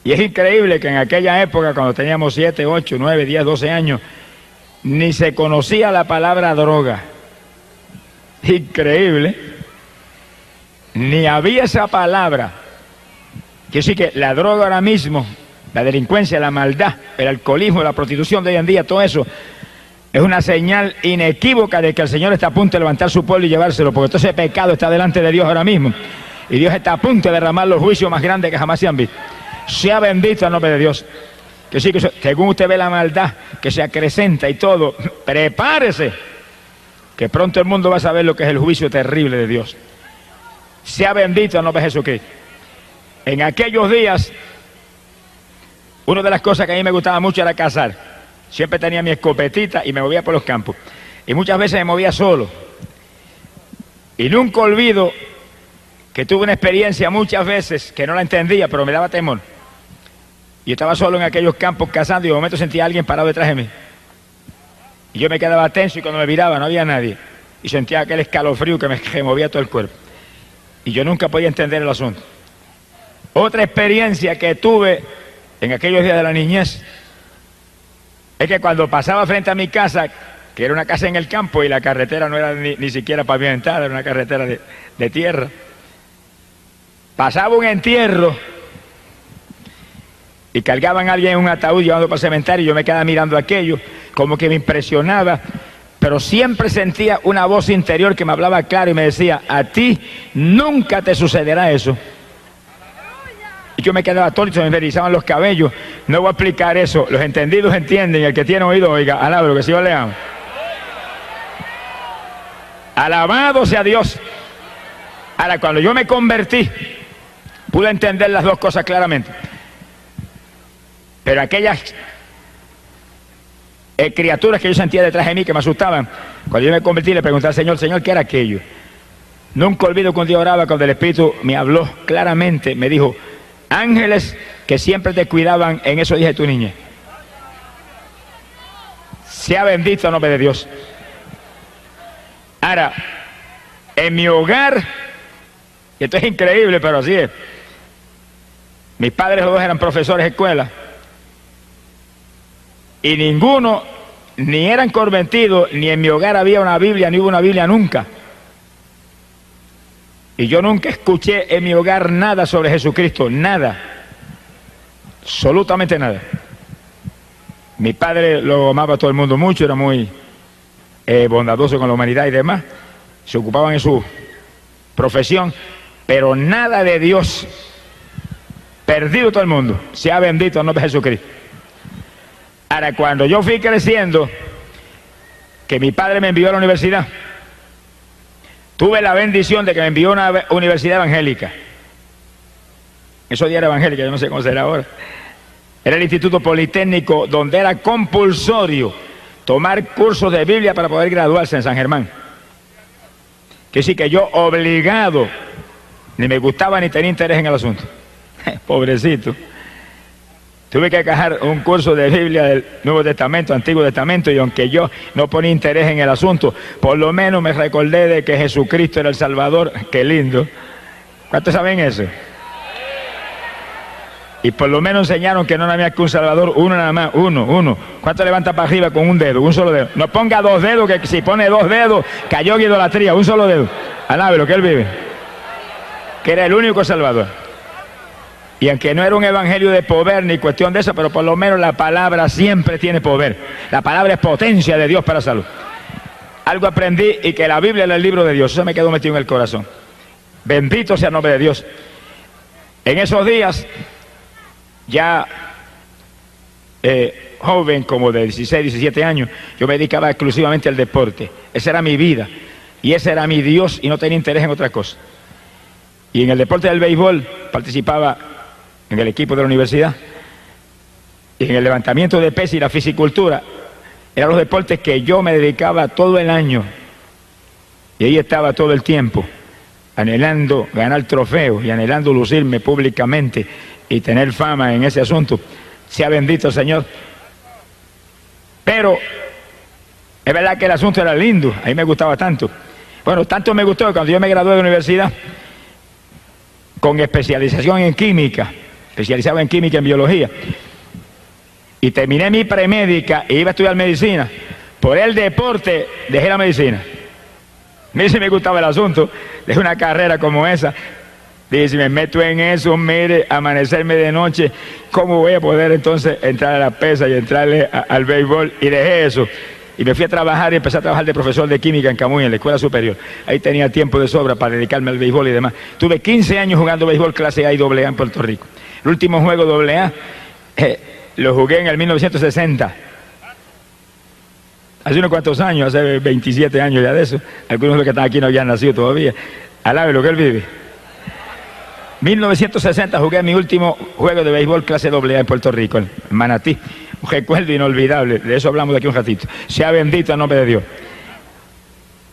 Y es increíble que en aquella época, cuando teníamos 7, 8, 9, 10, 12 años, ni se conocía la palabra droga. Increíble. Ni había esa palabra. Quiere decir que la droga ahora mismo, la delincuencia, la maldad, el alcoholismo, la prostitución de hoy en día, todo eso, es una señal inequívoca de que el Señor está a punto de levantar su pueblo y llevárselo, porque todo ese pecado está delante de Dios ahora mismo. Y Dios está a punto de derramar los juicios más grandes que jamás se han visto. Sea bendito el nombre de Dios. Que sí, que según usted ve la maldad que se acrecenta y todo, prepárese, que pronto el mundo va a saber lo que es el juicio terrible de Dios. Sea bendito el nombre de Jesucristo. En aquellos días, una de las cosas que a mí me gustaba mucho era cazar. Siempre tenía mi escopetita y me movía por los campos. Y muchas veces me movía solo. Y nunca olvido que tuve una experiencia muchas veces que no la entendía, pero me daba temor. Yo estaba solo en aquellos campos cazando y de momento sentía a alguien parado detrás de mí. Y yo me quedaba tenso y cuando me viraba no había nadie. Y sentía aquel escalofrío que me removía todo el cuerpo. Y yo nunca podía entender el asunto. Otra experiencia que tuve en aquellos días de la niñez es que cuando pasaba frente a mi casa, que era una casa en el campo y la carretera no era ni siquiera pavimentada, era una carretera de tierra, pasaba un entierro y cargaban a alguien en un ataúd llevando para el cementerio y yo me quedaba mirando aquello, como que me impresionaba, pero siempre sentía una voz interior que me hablaba claro y me decía, a ti nunca te sucederá eso. Y yo me quedaba atónito, me erizaban los cabellos. No voy a explicar eso, los entendidos entienden, y el que tiene oído, oiga, alabado, que si yo le amo. Alabado sea Dios. Ahora, cuando yo me convertí, pude entender las dos cosas claramente. Pero aquellas criaturas que yo sentía detrás de mí que me asustaban, cuando yo me convertí le pregunté al Señor, Señor, ¿qué era aquello? Nunca olvido cuando yo oraba, cuando el Espíritu me habló claramente, me dijo, ángeles que siempre te cuidaban en esos días de tu niñez. Sea bendito el nombre de Dios. Ahora, en mi hogar, y esto es increíble, pero así es, mis padres los dos eran profesores de escuela, y ninguno, ni eran convertidos, ni en mi hogar había una Biblia, ni hubo una Biblia nunca. Y yo nunca escuché en mi hogar nada sobre Jesucristo, nada, absolutamente nada. Mi padre lo amaba a todo el mundo mucho, era muy bondadoso con la humanidad y demás, se ocupaban en su profesión, pero nada de Dios, perdido todo el mundo, sea bendito el nombre de Jesucristo. Ahora, cuando yo fui creciendo, que mi padre me envió a la universidad, tuve la bendición de que me envió a una universidad evangélica. Esos días era evangélica, yo no sé cómo será ahora. Era el Instituto Politécnico, donde era compulsorio tomar cursos de Biblia para poder graduarse en San Germán. Que sí que yo obligado, ni me gustaba ni tenía interés en el asunto. Pobrecito. Tuve que acabar un curso de Biblia del Nuevo Testamento, Antiguo Testamento, y aunque yo no ponía interés en el asunto, por lo menos me recordé de que Jesucristo era el Salvador. Qué lindo. ¿Cuántos saben eso? Y por lo menos enseñaron que no había que un Salvador, uno nada más, uno. ¿Cuánto levanta para arriba con un dedo, un solo dedo? No ponga dos dedos, que si pone dos dedos, cayó en idolatría, un solo dedo. Alábelo, que él vive. Que era el único Salvador. Y aunque no era un evangelio de poder ni cuestión de eso, pero por lo menos la palabra siempre tiene poder. La palabra es potencia de Dios para salud. Algo aprendí, y que la Biblia era el libro de Dios. Eso me quedó metido en el corazón. Bendito sea el nombre de Dios. En esos días, ya joven, como de 16, 17 años, yo me dedicaba exclusivamente al deporte. Esa era mi vida. Y ese era mi Dios, y no tenía interés en otra cosa. Y en el deporte del béisbol participaba en el equipo de la universidad, y en el levantamiento de pesas y la fisicultura, eran los deportes que yo me dedicaba todo el año, y ahí estaba todo el tiempo, anhelando ganar trofeos y anhelando lucirme públicamente y tener fama en ese asunto. Sea bendito el Señor. Pero es verdad que el asunto era lindo, a mí me gustaba tanto. Bueno, tanto me gustó que cuando yo me gradué de la universidad, con especialización en química, especializado en química y en biología. Y terminé mi premédica e iba a estudiar medicina. Por el deporte dejé la medicina. Mire si me gustaba el asunto, dejé una carrera como esa. Dije, si me meto en eso, mire, amanecerme de noche, ¿cómo voy a poder entonces entrar a la pesa y entrarle al béisbol? Y dejé eso. Y me fui a trabajar y empecé a trabajar de profesor de química en Camuy, en la escuela superior. Ahí tenía tiempo de sobra para dedicarme al béisbol y demás. Tuve 15 años jugando béisbol clase A y AA en Puerto Rico. El último juego AA lo jugué en el 1960. Hace unos cuantos años, hace 27 años ya de eso. Algunos de los que están aquí no habían nacido todavía. Alabe lo que él vive. 1960 jugué mi último juego de béisbol clase AA en Puerto Rico, en Manatí. Un recuerdo inolvidable, de eso hablamos de aquí un ratito. Sea bendito el nombre de Dios.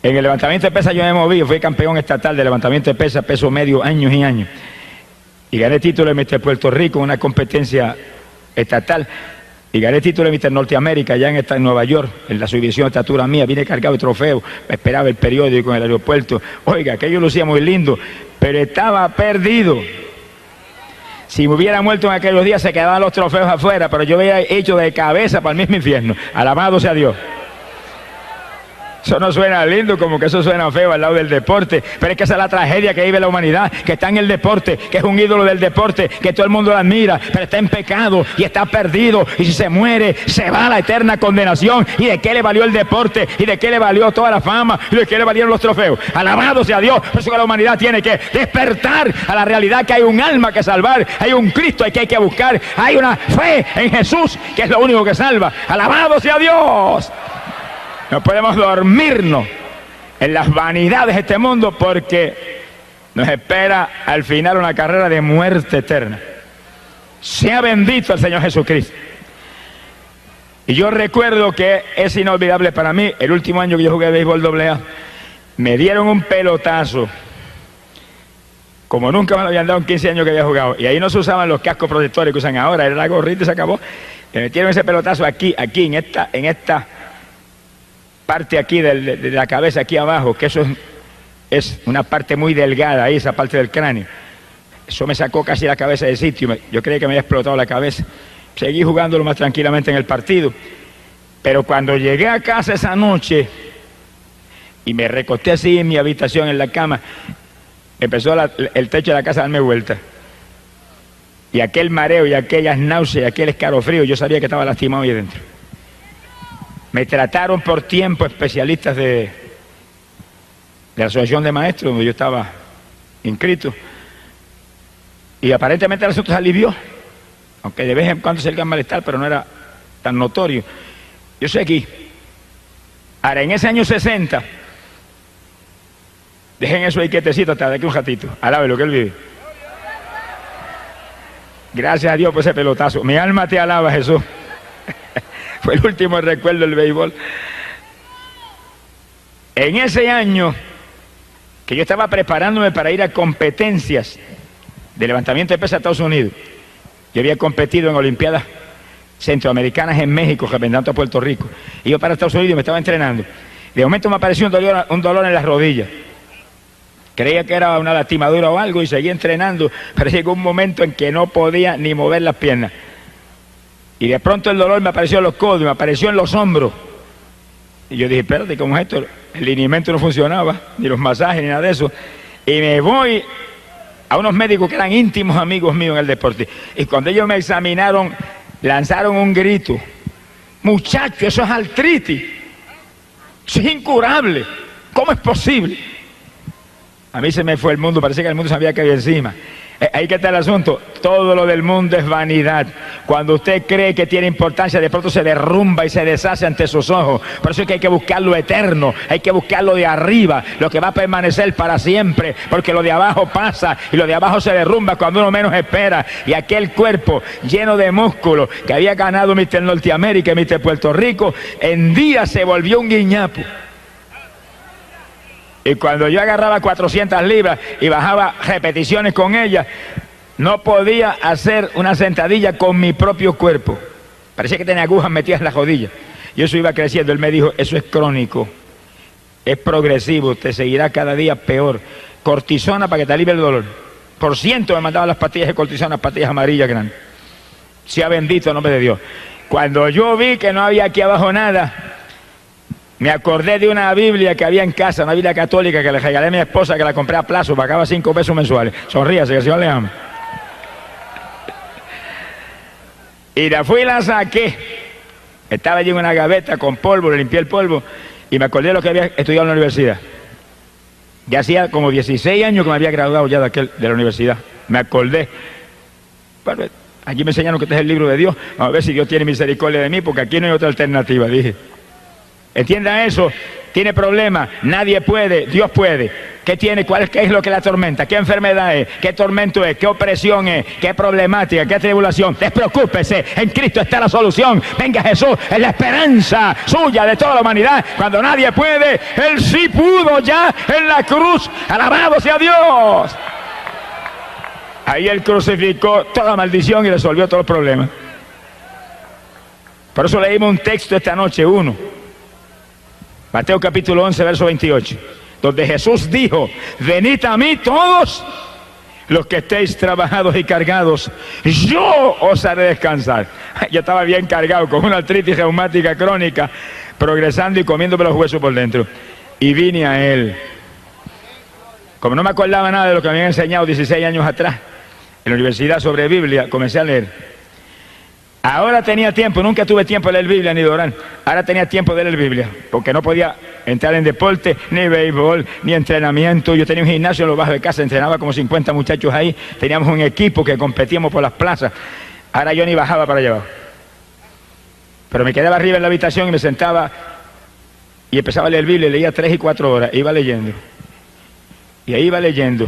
En el levantamiento de pesas yo me moví, fui campeón estatal de levantamiento de pesas, peso medio, años y años. Y gané título de Mister Puerto Rico en una competencia estatal. Y gané título de Mister Norteamérica allá en Nueva York, en la subdivisión de estatura mía. Vine cargado de trofeos, me esperaba el periódico en el aeropuerto. Oiga, aquello lucía muy lindo, pero estaba perdido. Si me hubiera muerto en aquellos días, se quedaban los trofeos afuera, pero yo había hecho de cabeza para el mismo infierno. Alabado sea Dios. Eso no suena lindo, como que eso suena feo al lado del deporte, pero es que esa es la tragedia que vive la humanidad, que está en el deporte, que es un ídolo del deporte, que todo el mundo lo admira, pero está en pecado y está perdido, y si se muere, se va a la eterna condenación. ¿Y de qué le valió el deporte? ¿Y de qué le valió toda la fama? ¿Y de qué le valieron los trofeos? Alabado sea Dios. Por eso que la humanidad tiene que despertar a la realidad que hay un alma que salvar, hay un Cristo que hay que buscar, hay una fe en Jesús que es lo único que salva. Alabado sea Dios. No podemos dormirnos en las vanidades de este mundo, porque nos espera al final una carrera de muerte eterna. Sea bendito el Señor Jesucristo. Y yo recuerdo que es inolvidable para mí, el último año que yo jugué béisbol AA, me dieron un pelotazo, como nunca me lo habían dado en 15 años que había jugado. Y ahí no se usaban los cascos protectores que usan ahora, era la gorrita y se acabó. Me metieron ese pelotazo aquí, en esta parte aquí de la cabeza, aquí abajo, que eso es una parte muy delgada ahí, esa parte del cráneo. Eso me sacó casi la cabeza del sitio. Yo creí que me había explotado la cabeza. Seguí jugándolo más tranquilamente en el partido. Pero cuando llegué a casa esa noche y me recosté así en mi habitación, en la cama, empezó el techo de la casa a darme vuelta. Y aquel mareo y aquellas náuseas, aquel escalofrío, yo sabía que estaba lastimado ahí dentro. Me trataron por tiempo especialistas de la Asociación de Maestros, donde yo estaba inscrito. Y aparentemente el asunto se alivió, aunque de vez en cuando se el malestar, pero no era tan notorio. Yo seguí. Ahora, en ese año 60, dejen eso ahí quietecito hasta de aquí un ratito. Alabe lo que él vive. Gracias a Dios por ese pelotazo. Mi alma te alaba, Jesús. Fue el último recuerdo del béisbol. En ese año que yo estaba preparándome para ir a competencias de levantamiento de pesas a Estados Unidos, yo había competido en Olimpiadas Centroamericanas en México, representando a Puerto Rico. Y yo para Estados Unidos me estaba entrenando. De momento me apareció un dolor en las rodillas. Creía que era una lastimadura o algo y seguí entrenando, pero llegó un momento en que no podía ni mover las piernas. Y de pronto el dolor me apareció en los codos, me apareció en los hombros. Y yo dije, espérate, ¿cómo es esto? El lineamiento no funcionaba, ni los masajes, ni nada de eso. Y me voy a unos médicos que eran íntimos amigos míos en el deporte. Y cuando ellos me examinaron, lanzaron un grito. Muchacho, eso es artritis. Eso es incurable. ¿Cómo es posible? A mí se me fue el mundo, parece que el mundo sabía que había encima. Ahí que está el asunto, todo lo del mundo es vanidad. Cuando usted cree que tiene importancia, de pronto se derrumba y se deshace ante sus ojos. Por eso es que hay que buscar lo eterno, hay que buscar lo de arriba, lo que va a permanecer para siempre, porque lo de abajo pasa y lo de abajo se derrumba cuando uno menos espera. Y aquel cuerpo lleno de músculos que había ganado Mister Norteamérica y Mister Puerto Rico, en día se volvió un guiñapo. Y cuando yo agarraba 400 libras y bajaba repeticiones con ellas, no podía hacer una sentadilla con mi propio cuerpo. Parecía que tenía agujas metidas en las rodillas. Y eso iba creciendo. Él me dijo, eso es crónico, es progresivo, te seguirá cada día peor. Cortisona para que te alivie el dolor. por ciento me mandaban las pastillas de cortisona, las pastillas amarillas grandes. Sea bendito el nombre de Dios. Cuando yo vi que no había aquí abajo nada, me acordé de una Biblia que había en casa, una Biblia católica que le regalé a mi esposa, que la compré a plazo, pagaba 5 pesos mensuales. Sonríase, que el Señor le ama. Y la fui y la saqué. Estaba allí en una gaveta con polvo, le limpié el polvo y me acordé de lo que había estudiado en la universidad. Ya hacía como 16 años que me había graduado ya de la universidad. Me acordé. Bueno, aquí me enseñaron que este es el libro de Dios. Vamos a ver si Dios tiene misericordia de mí, porque aquí no hay otra alternativa, dije. Entienda eso. Tiene problemas, nadie puede, Dios puede. ¿Qué tiene? ¿Qué es lo que la atormenta? ¿Qué enfermedad es? ¿Qué tormento es? ¿Qué opresión es? ¿Qué problemática? ¿Qué tribulación? Despreocúpese, en Cristo está la solución. Venga Jesús, es la esperanza suya de toda la humanidad. Cuando nadie puede, Él sí pudo ya en la cruz. Alabado sea Dios. Ahí Él crucificó toda maldición y resolvió todos los problemas. Por eso leímos un texto esta noche, Mateo capítulo 11, verso 28, donde Jesús dijo: venid a mí todos los que estéis trabajados y cargados, yo os haré descansar. Yo estaba bien cargado, con una artritis reumática crónica, progresando y comiéndome los huesos por dentro. Y vine a Él. Como no me acordaba nada de lo que me habían enseñado 16 años atrás, en la universidad sobre Biblia, comencé a leer. Ahora tenía tiempo, nunca tuve tiempo de leer Biblia ni de orar. Ahora tenía tiempo de leer Biblia, porque no podía entrar en deporte, ni béisbol, ni entrenamiento. Yo tenía un gimnasio en lo bajo de casa, entrenaba como 50 muchachos ahí. Teníamos un equipo que competíamos por las plazas. Ahora yo ni bajaba para allá abajo. Pero me quedaba arriba en la habitación y me sentaba y empezaba a leer Biblia. Leía 3 y 4 horas, iba leyendo. Y ahí iba leyendo,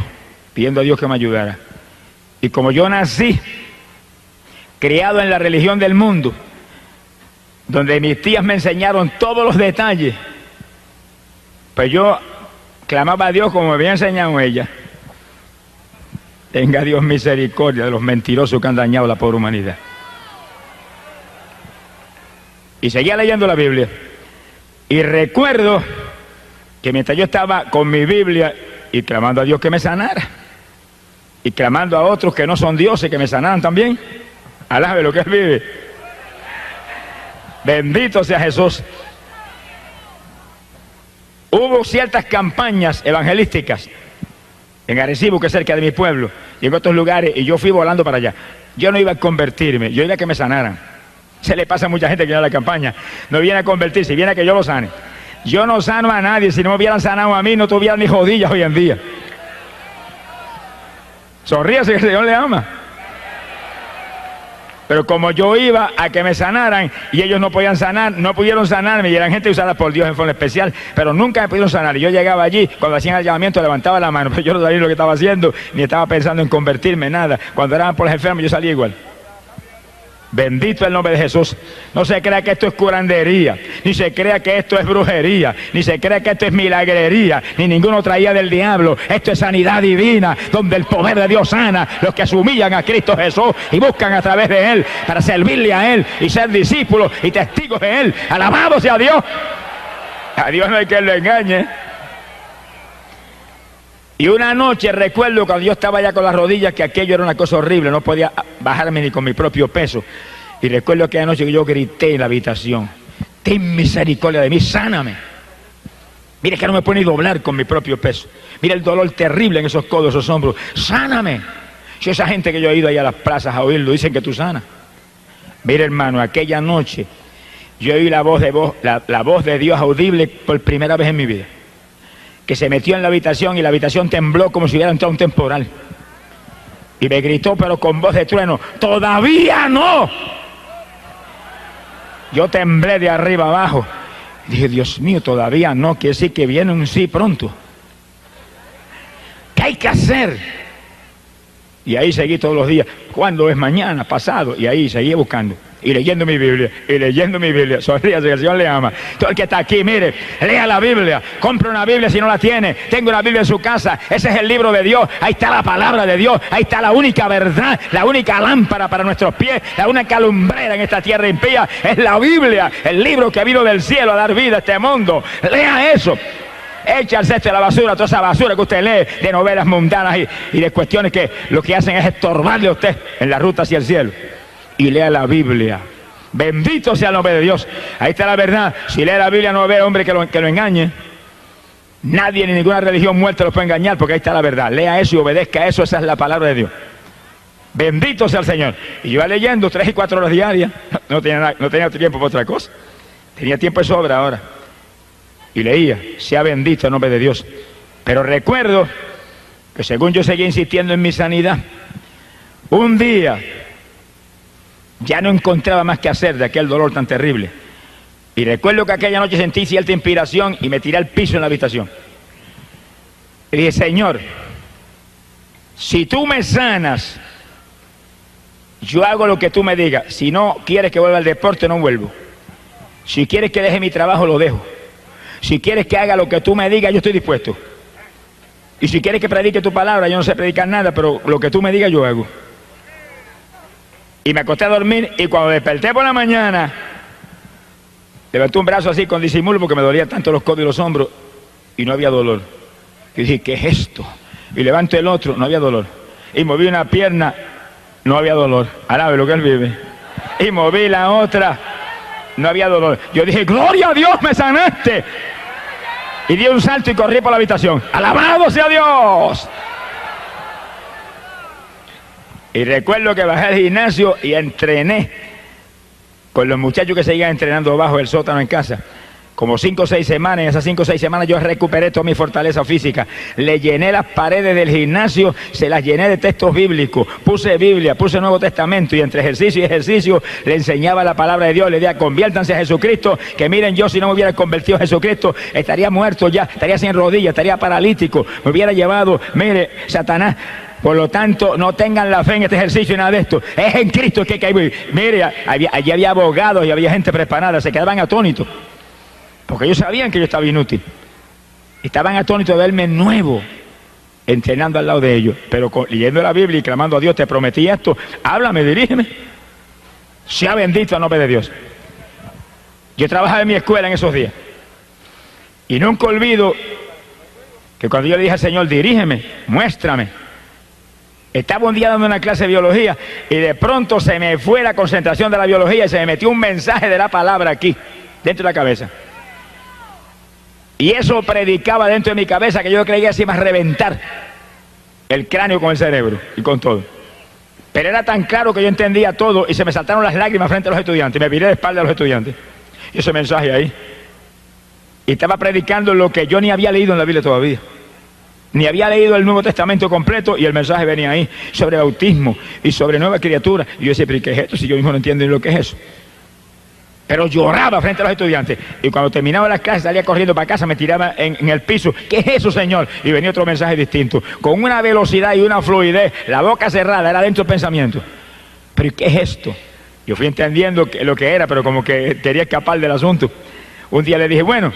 pidiendo a Dios que me ayudara. Y como yo nací criado en la religión del mundo, donde mis tías me enseñaron todos los detalles, pues yo clamaba a Dios como me había enseñado ella. Tenga Dios misericordia de los mentirosos que han dañado la pobre humanidad. Y seguía leyendo la Biblia. Y recuerdo que mientras yo estaba con mi Biblia y clamando a Dios que me sanara, y clamando a otros que no son dioses que me sanaran también, alabe lo que Él vive. Bendito sea Jesús. Hubo ciertas campañas evangelísticas en Arecibo, que es cerca de mi pueblo, y en otros lugares, y yo fui volando para allá. Yo no iba a convertirme, yo iba a que me sanaran. Se le pasa a mucha gente que viene a la campaña, no viene a convertirse, viene a que yo lo sane. Yo no sano a nadie. Si no me hubieran sanado a mí, no tuvieran ni rodillas hoy en día. Sonríase, que el Señor le ama. Pero como yo iba a que me sanaran y ellos no podían sanar, no pudieron sanarme, y eran gente usada por Dios en forma especial, pero nunca me pudieron sanar. Y yo llegaba allí, cuando hacían el llamamiento levantaba la mano, pero yo no sabía lo que estaba haciendo, ni estaba pensando en convertirme, nada. Cuando eran por los enfermos yo salía igual. Bendito el nombre de Jesús. No se crea que esto es curandería, ni se crea que esto es brujería, ni se crea que esto es milagrería, ni ninguna otra idea del diablo. Esto es sanidad divina, donde el poder de Dios sana los que se humillan a Cristo Jesús y buscan a través de Él para servirle a Él y ser discípulos y testigos de Él. Alabado sea Dios. A Dios no hay que lo engañe. Y una noche recuerdo cuando yo estaba ya con las rodillas, que aquello era una cosa horrible, no podía bajarme ni con mi propio peso. Y recuerdo aquella noche que yo grité en la habitación: ten misericordia de mí, sáname. Mire que no me puedo ni doblar con mi propio peso. Mira el dolor terrible en esos codos, esos hombros. Sáname. Si esa gente que yo he ido ahí a las plazas a oírlo, dicen que tú sanas. Mire, hermano, aquella noche yo oí la voz de Dios audible por primera vez en mi vida, que se metió en la habitación y la habitación tembló como si hubiera entrado un temporal. Y me gritó, pero con voz de trueno: ¡todavía no! Yo temblé de arriba abajo. Dije: Dios mío, todavía no, quiere decir que viene un sí pronto. ¿Qué hay que hacer? Y ahí seguí todos los días. ¿Cuándo es? Mañana, pasado. Y ahí seguí buscando y leyendo mi Biblia, y leyendo mi Biblia. Sonríase, que el Señor le ama. Todo el que está aquí, mire, lea la Biblia, compre una Biblia si no la tiene, tenga una Biblia en su casa. Ese es el libro de Dios, ahí está la palabra de Dios, ahí está la única verdad, la única lámpara para nuestros pies, la única lumbrera en esta tierra impía, es la Biblia, el libro que vino del cielo a dar vida a este mundo. Lea eso. echa al cesto de la basura toda esa basura que usted lee de novelas mundanas y de cuestiones que lo que hacen es estorbarle a usted en la ruta hacia el cielo. Y lea la Biblia. Bendito sea el nombre de Dios. Ahí está la verdad. Si lee la Biblia no ve hombre que lo engañe. Nadie ni ninguna religión muerta lo puede engañar, porque ahí está la verdad. Lea eso y obedezca a eso. Esa es la palabra de Dios. Bendito sea el Señor. Y yo iba leyendo 3 y 4 horas diarias. No tenía tiempo para otra cosa. Tenía tiempo de sobra ahora. Y leía, sea bendito el nombre de Dios. Pero recuerdo que según yo seguía insistiendo en mi sanidad, un día ya no encontraba más que hacer de aquel dolor tan terrible. Y recuerdo que aquella noche sentí cierta inspiración y me tiré al piso en la habitación. Y dije, Señor, si tú me sanas, yo hago lo que tú me digas. Si no quieres que vuelva al deporte, no vuelvo. Si quieres que deje mi trabajo, lo dejo. Si quieres que haga lo que tú me digas, yo estoy dispuesto. Y si quieres que predique tu palabra, yo no sé predicar nada, pero lo que tú me digas, yo hago. Y me acosté a dormir y cuando desperté por la mañana, levanté un brazo así con disimulo porque me dolían tanto los codos y los hombros y no había dolor. Y dije, ¿qué es esto? Y levanto el otro, no había dolor. Y moví una pierna, no había dolor. Alabe lo que él vive. Y moví la otra, no había dolor. Yo dije, gloria a Dios, me sanaste. Y di un salto y corrí por la habitación. ¡Alabado sea Dios! Y recuerdo que bajé al gimnasio y entrené con los muchachos que seguían entrenando abajo del sótano en casa. Como 5 o 6 semanas, en esas 5 o 6 semanas yo recuperé toda mi fortaleza física. Le llené las paredes del gimnasio, se las llené de textos bíblicos. Puse Biblia, puse Nuevo Testamento y entre ejercicio y ejercicio le enseñaba la palabra de Dios. Le decía, conviértanse a Jesucristo, que miren, yo si no me hubiera convertido a Jesucristo, estaría muerto ya, estaría sin rodillas, estaría paralítico, me hubiera llevado, mire, Satanás. Por lo tanto, no tengan la fe en este ejercicio y nada de esto. Es en Cristo que hay que vivir. Mire, allí había abogados y había gente preparada, se quedaban atónitos. Porque ellos sabían que yo estaba inútil. Estaban atónitos de verme nuevo, entrenando al lado de ellos. Pero leyendo la Biblia y clamando a Dios, te prometí esto, háblame, dirígeme. Sea bendito el nombre de Dios. Yo trabajaba en mi escuela en esos días. Y nunca olvido que cuando yo le dije al Señor, dirígeme, muéstrame. Estaba un día dando una clase de biología y de pronto se me fue la concentración de la biología y se me metió un mensaje de la palabra aquí, dentro de la cabeza. Y eso predicaba dentro de mi cabeza que yo creía que se iba a reventar el cráneo con el cerebro y con todo. Pero era tan claro que yo entendía todo y se me saltaron las lágrimas frente a los estudiantes. Me viré de espalda a los estudiantes. Y ese mensaje ahí. Y estaba predicando lo que yo ni había leído en la Biblia todavía. Ni había leído el Nuevo Testamento completo y el mensaje venía ahí sobre bautismo y sobre nueva criatura. Y yo decía, pero ¿qué es esto? Si yo mismo no entiendo ni lo que es eso. Pero lloraba frente a los estudiantes. Y cuando terminaba las clases salía corriendo para casa, me tiraba en el piso. ¿Qué es eso, Señor? Y venía otro mensaje distinto. Con una velocidad y una fluidez, la boca cerrada, era dentro del pensamiento. ¿Pero qué es esto? Yo fui entendiendo lo que era, pero como que quería escapar del asunto. Un día le dije, bueno,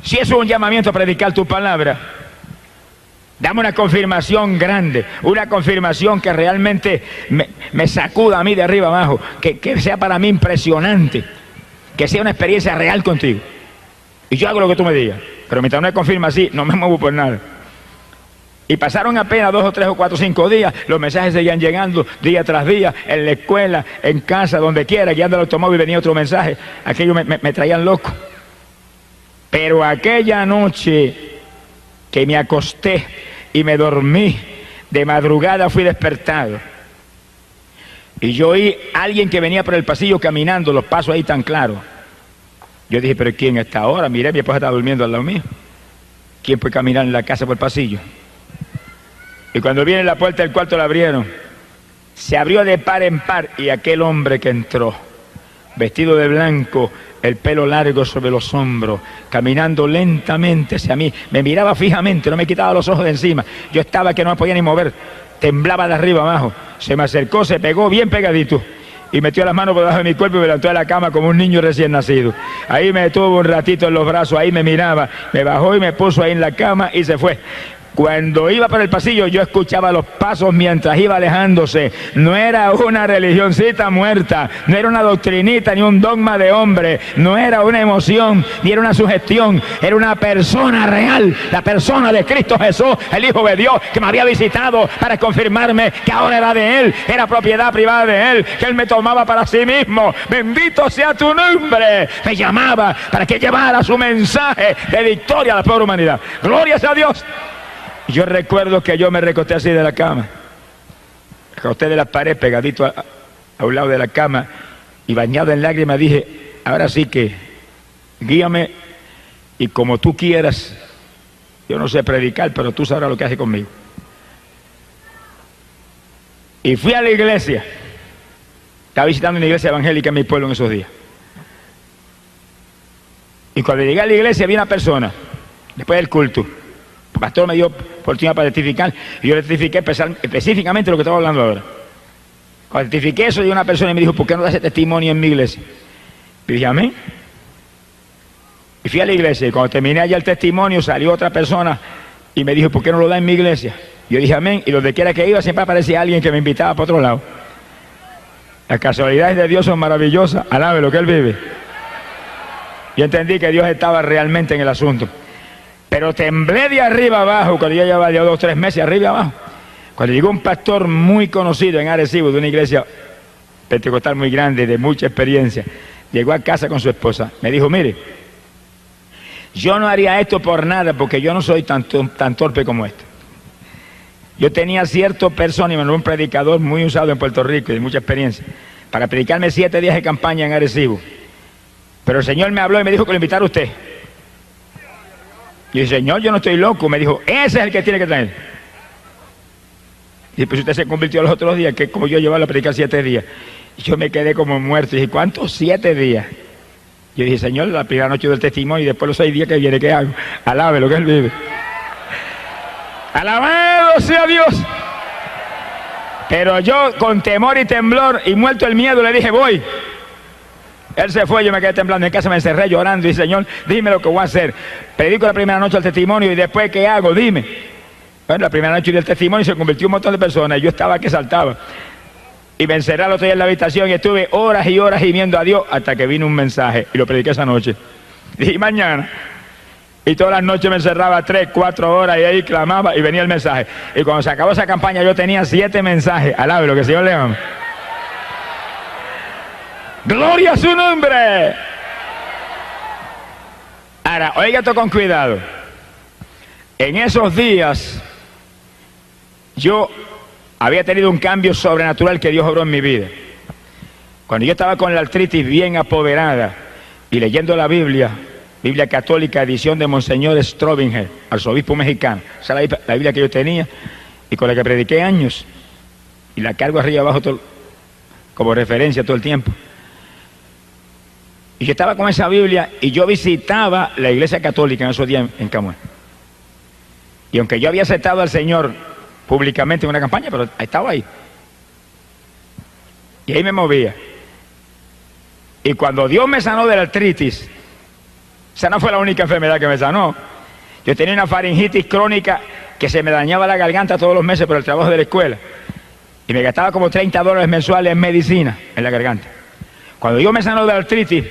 si eso es un llamamiento a predicar tu palabra, dame una confirmación grande, una confirmación que realmente me sacuda a mí de arriba abajo, que sea para mí impresionante, que sea una experiencia real contigo. Y yo hago lo que tú me digas, pero mientras no me confirma así, no me muevo por nada. Y pasaron apenas 2 o 3 o 4 o 5 días, los mensajes seguían llegando día tras día, en la escuela, en casa, donde quiera, guiando el automóvil venía otro mensaje. Aquello me traían loco. Pero aquella noche que me acosté y me dormí, de madrugada fui despertado. Y yo oí a alguien que venía por el pasillo caminando, los pasos ahí tan claros. Yo dije, pero ¿quién está ahora? Miré, mi esposa estaba durmiendo al lado mío. ¿Quién puede caminar en la casa por el pasillo? Y cuando viene la puerta del cuarto la abrieron. Se abrió de par en par y aquel hombre que entró, vestido de blanco, el pelo largo sobre los hombros, caminando lentamente hacia mí, me miraba fijamente, no me quitaba los ojos de encima. Yo estaba que no me podía ni mover, temblaba de arriba abajo. Se me acercó, se pegó bien pegadito y metió las manos por debajo de mi cuerpo y me levantó de la cama como un niño recién nacido. Ahí me tuvo un ratito en los brazos, ahí me miraba, me bajó y me puso ahí en la cama y se fue. Cuando iba por el pasillo yo escuchaba los pasos mientras iba alejándose. No era una religioncita muerta, no era una doctrinita ni un dogma de hombre, no era una emoción ni era una sugestión, era una persona real, la persona de Cristo Jesús, el Hijo de Dios, que me había visitado para confirmarme que ahora era de Él, era propiedad privada de Él, que Él me tomaba para sí mismo. Bendito sea tu nombre. Me llamaba para que llevara su mensaje de victoria a la pobre humanidad. Gloria a Dios. Yo recuerdo que yo me recosté así de la cama, recosté de la pared pegadito a un lado de la cama y bañado en lágrimas dije, ahora sí que guíame y como tú quieras. Yo no sé predicar, pero tú sabrás lo que haces conmigo. Y fui a la iglesia. Estaba visitando una iglesia evangélica en mi pueblo en esos días. Y cuando llegué a la iglesia vi una persona, después del culto. El pastor me dio oportunidad para testificar y yo le testifiqué específicamente lo que estaba hablando ahora. Cuando testifiqué eso, llegó una persona y me dijo, ¿por qué no das ese testimonio en mi iglesia? Y dije, amén. Y fui a la iglesia y cuando terminé allá el testimonio salió otra persona y me dijo, ¿por qué no lo da en mi iglesia? Yo dije, amén. Y donde quiera que iba siempre aparecía alguien que me invitaba para otro lado. Las casualidades de Dios son maravillosas. Alabe lo que Él vive. Yo entendí que Dios estaba realmente en el asunto. Pero temblé de arriba abajo, cuando yo llevaba 2 o 3 meses arriba abajo. Cuando llegó un pastor muy conocido en Arecibo, de una iglesia pentecostal muy grande, de mucha experiencia, llegó a casa con su esposa. Me dijo, mire, yo no haría esto por nada, porque yo no soy tan torpe como este. Yo tenía cierto persona, y me lo un predicador muy usado en Puerto Rico, y de mucha experiencia, para predicarme 7 días de campaña en Arecibo. Pero el Señor me habló y me dijo que lo invitara a usted. Y el Señor, yo no estoy loco. Me dijo, ese es el que tiene que traer. Y pues usted se convirtió los otros días, que como yo llevaba a predicar 7 días. Y yo me quedé como muerto. Y dije, ¿cuántos 7 días? Yo dije, Señor, la primera noche del testimonio y después los 6 días que viene, ¿qué hago? Alabe lo que Él vive. Alabado sea Dios. Pero yo con temor y temblor y muerto el miedo le dije, voy. Él se fue, yo me quedé temblando en casa, me encerré llorando y dije, Señor, dime lo que voy a hacer. Predico la primera noche el testimonio y después, ¿qué hago? Dime. Bueno, la primera noche del testimonio se convirtió en un montón de personas y yo estaba que saltaba. Y me encerré al otro día en la habitación y estuve horas y horas gimiendo a Dios hasta que vino un mensaje y lo prediqué esa noche. Y mañana. Y todas las noches me encerraba 3, 4 horas y ahí clamaba y venía el mensaje. Y cuando se acabó esa campaña yo tenía 7 mensajes. Alabe lo que el Señor le ama. ¡Gloria a su nombre! Ahora, oiga esto con cuidado. En esos días, yo había tenido un cambio sobrenatural que Dios obró en mi vida. Cuando yo estaba con la artritis bien apoderada y leyendo la Biblia católica, edición de Monseñor Strobinger, arzobispo mexicano. Esa es la Biblia que yo tenía y con la que prediqué años. Y la cargo arriba y abajo como referencia todo el tiempo. Y yo estaba con esa Biblia y yo visitaba la iglesia católica en esos días en Camuy. Y aunque yo había aceptado al Señor públicamente en una campaña, pero estaba ahí. Y ahí me movía. Y cuando Dios me sanó de la artritis, esa no fue la única enfermedad que me sanó. Yo tenía una faringitis crónica que se me dañaba la garganta todos los meses por el trabajo de la escuela. Y me gastaba como $30 mensuales en medicina en la garganta. Cuando Dios me sanó de la artritis,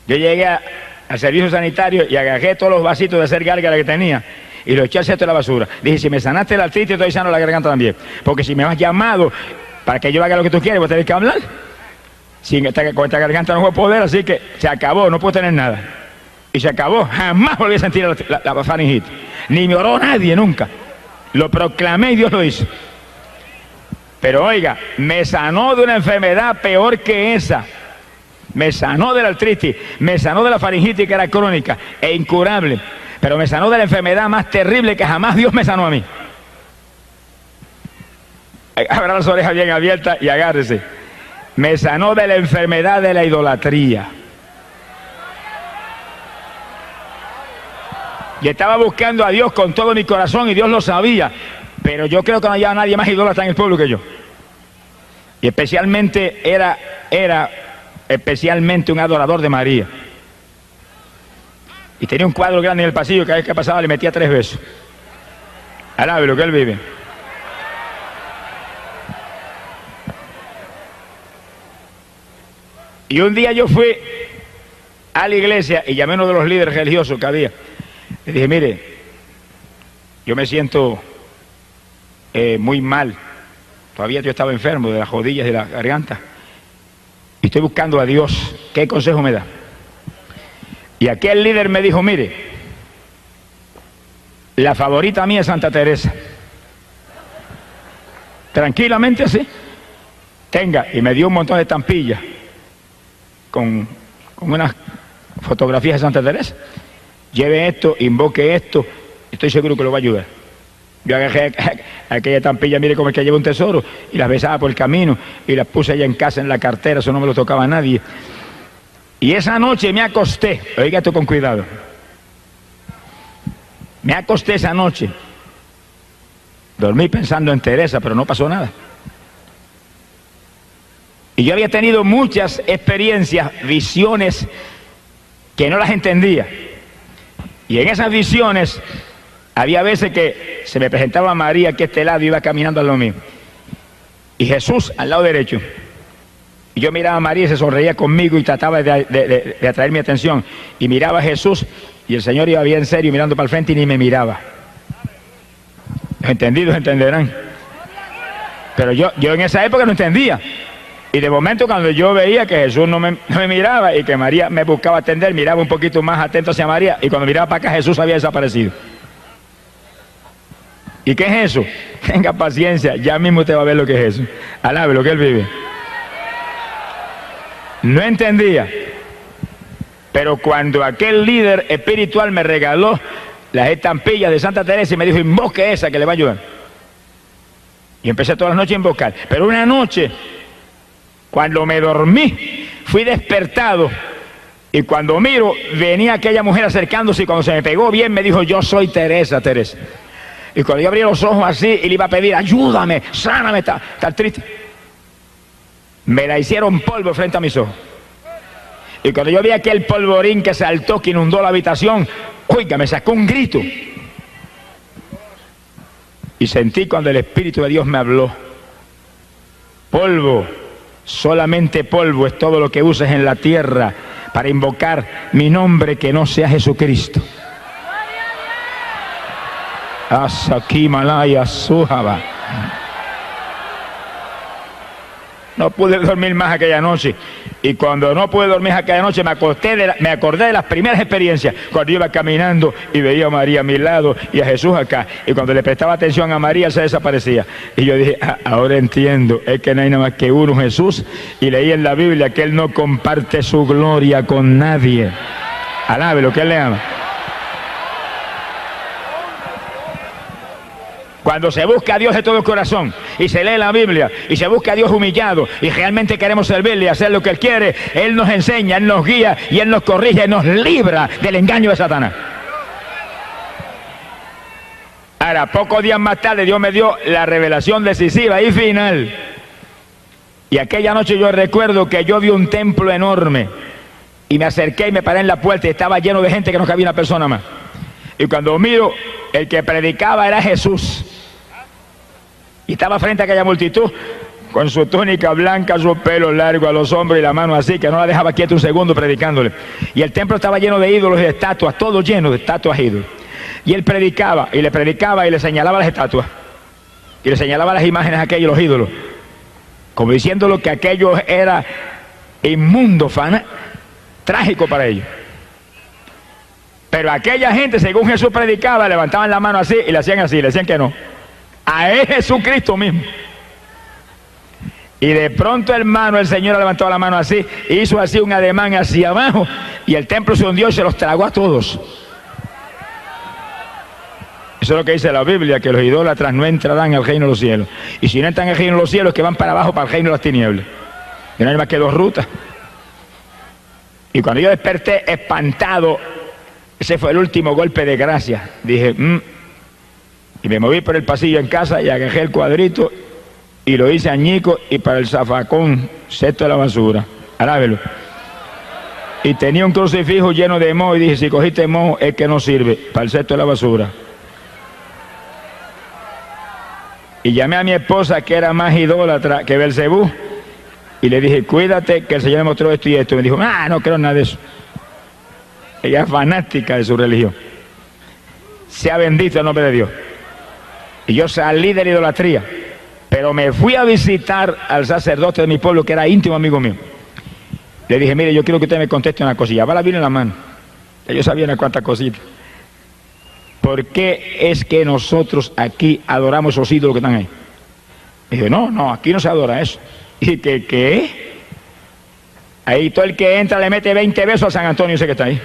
yo llegué al servicio sanitario y agarré todos los vasitos de hacer gárgara que tenía y los eché al cesto de la basura. Dije, si me sanaste la artritis, estoy sano la garganta también. Porque si me has llamado para que yo haga lo que tú quieres, voy a tener que hablar. Con esta garganta no voy a poder, así que se acabó, no puedo tener nada. Y se acabó, jamás volví a sentir la faringitis. Ni me oró nadie nunca. Lo proclamé y Dios lo hizo. Pero oiga, me sanó de una enfermedad peor que esa. Me sanó de la artritis, me sanó de la faringitis que era crónica e incurable. Pero me sanó de la enfermedad más terrible que jamás Dios me sanó a mí. Abra las orejas bien abiertas y agárrese. Me sanó de la enfermedad de la idolatría. Y estaba buscando a Dios con todo mi corazón y Dios lo sabía. Pero yo creo que no había nadie más idólatra en el pueblo que yo. Y especialmente era especialmente un adorador de María. Y tenía un cuadro grande en el pasillo, cada vez que pasaba le metía 3 besos. Alábelo, que él vive. Y un día yo fui a la iglesia y llamé a uno de los líderes religiosos que había. Le dije, mire, yo me siento muy mal. Todavía yo estaba enfermo de las rodillas y de la garganta. Y estoy buscando a Dios. ¿Qué consejo me da? Y aquel líder me dijo, mire, la favorita mía es Santa Teresa. Tranquilamente así. Tenga. Y me dio un montón de estampillas con unas fotografías de Santa Teresa. Lleve esto, invoque esto. Estoy seguro que lo va a ayudar. Yo agarré aquella estampilla, mire cómo es que lleva un tesoro, y las besaba por el camino, y las puse allá en casa en la cartera, eso no me lo tocaba a nadie. Y esa noche me acosté, oiga esto con cuidado, me acosté esa noche, dormí pensando en Teresa, pero no pasó nada. Y yo había tenido muchas experiencias, visiones, que no las entendía. Y en esas visiones, había veces que se me presentaba María aquí a este lado y iba caminando al lado mío. Y Jesús al lado derecho. Y yo miraba a María y se sonreía conmigo y trataba de atraer mi atención. Y miraba a Jesús y el Señor iba bien serio mirando para el frente y ni me miraba. Los entendidos entenderán. Pero yo en esa época no entendía. Y de momento cuando yo veía que Jesús no me miraba y que María me buscaba atender, miraba un poquito más atento hacia María y cuando miraba para acá Jesús había desaparecido. ¿Y qué es eso? Tenga paciencia, ya mismo usted va a ver lo que es eso. Alabe lo que él vive. No entendía. Pero cuando aquel líder espiritual me regaló las estampillas de Santa Teresa y me dijo, invoque esa que le va a ayudar. Y empecé todas las noches a invocar. Pero una noche, cuando me dormí, fui despertado. Y cuando miro, venía aquella mujer acercándose y cuando se me pegó bien me dijo, yo soy Teresa, Teresa. Y cuando yo abrí los ojos así y le iba a pedir, ayúdame, sáname, está triste. Me la hicieron polvo frente a mis ojos. Y cuando yo vi aquel polvorín que saltó, que inundó la habitación, oiga, me sacó un grito. Y sentí cuando el Espíritu de Dios me habló. Polvo, solamente polvo es todo lo que uses en la tierra para invocar mi nombre que no sea Jesucristo. Asaki Malaya Sujaba. No pude dormir más aquella noche. Y cuando no pude dormir aquella noche me acordé de las primeras experiencias. Cuando iba caminando y veía a María a mi lado y a Jesús acá. Y cuando le prestaba atención a María, se desaparecía. Y yo dije, ahora entiendo. Es que no hay nada más que uno, Jesús. Y leí en la Biblia que Él no comparte su gloria con nadie. Alabe lo que Él le ama. Cuando se busca a Dios de todo el corazón y se lee la Biblia y se busca a Dios humillado y realmente queremos servirle y hacer lo que Él quiere, Él nos enseña, Él nos guía y Él nos corrige, nos libra del engaño de Satanás. Ahora, pocos días más tarde Dios me dio la revelación decisiva y final. Y aquella noche yo recuerdo que yo vi un templo enorme y me acerqué y me paré en la puerta y estaba lleno de gente que no cabía una persona más. Y cuando miro, el que predicaba era Jesús. Y estaba frente a aquella multitud, con su túnica blanca, su pelo largo a los hombros y la mano así, que no la dejaba quieta un segundo predicándole. Y el templo estaba lleno de ídolos y de estatuas, todo lleno de estatuas e ídolos. Y él predicaba, y le señalaba las estatuas. Y le señalaba las imágenes a aquellos, los ídolos. Como diciéndolo que aquello era inmundo, trágico para ellos. Pero aquella gente, según Jesús predicaba, levantaban la mano así y le hacían así, le decían que no. A él Jesucristo mismo. Y de pronto, hermano, el Señor levantó la mano así, hizo así un ademán hacia abajo y el templo se hundió y se los tragó a todos. Eso es lo que dice la Biblia, que los idólatras no entrarán al reino de los cielos. Y si no entran al reino de los cielos, que van para abajo, para el reino de las tinieblas. Y no hay más que 2 rutas. Y cuando yo desperté espantado, ese fue el último golpe de gracia. Dije, y me moví por el pasillo en casa y agarré el cuadrito y lo hice añico y para el zafacón, cesto de la basura. Alábelo. y tenía un crucifijo lleno de moho y dije, si cogiste moho es que no sirve, para el cesto de la basura. Y llamé a mi esposa, que era más idólatra que Belcebú, y le dije, cuídate que el Señor me mostró esto y esto. Y me dijo, no creo en nada de eso. Ella es fanática de su religión. Sea bendito el nombre de Dios. Y yo salí de la idolatría, pero me fui a visitar al sacerdote de mi pueblo, que era íntimo amigo mío. Le dije, mire, yo quiero que usted me conteste una cosilla. Va la Biblia en la mano. Ellos sabían unas cuantas cositas. ¿Por qué es que nosotros aquí adoramos esos ídolos que están ahí? Y dije, no, aquí no se adora eso. Y que, ¿qué? Ahí todo el que entra le mete 20 besos a San Antonio, ese que está ahí.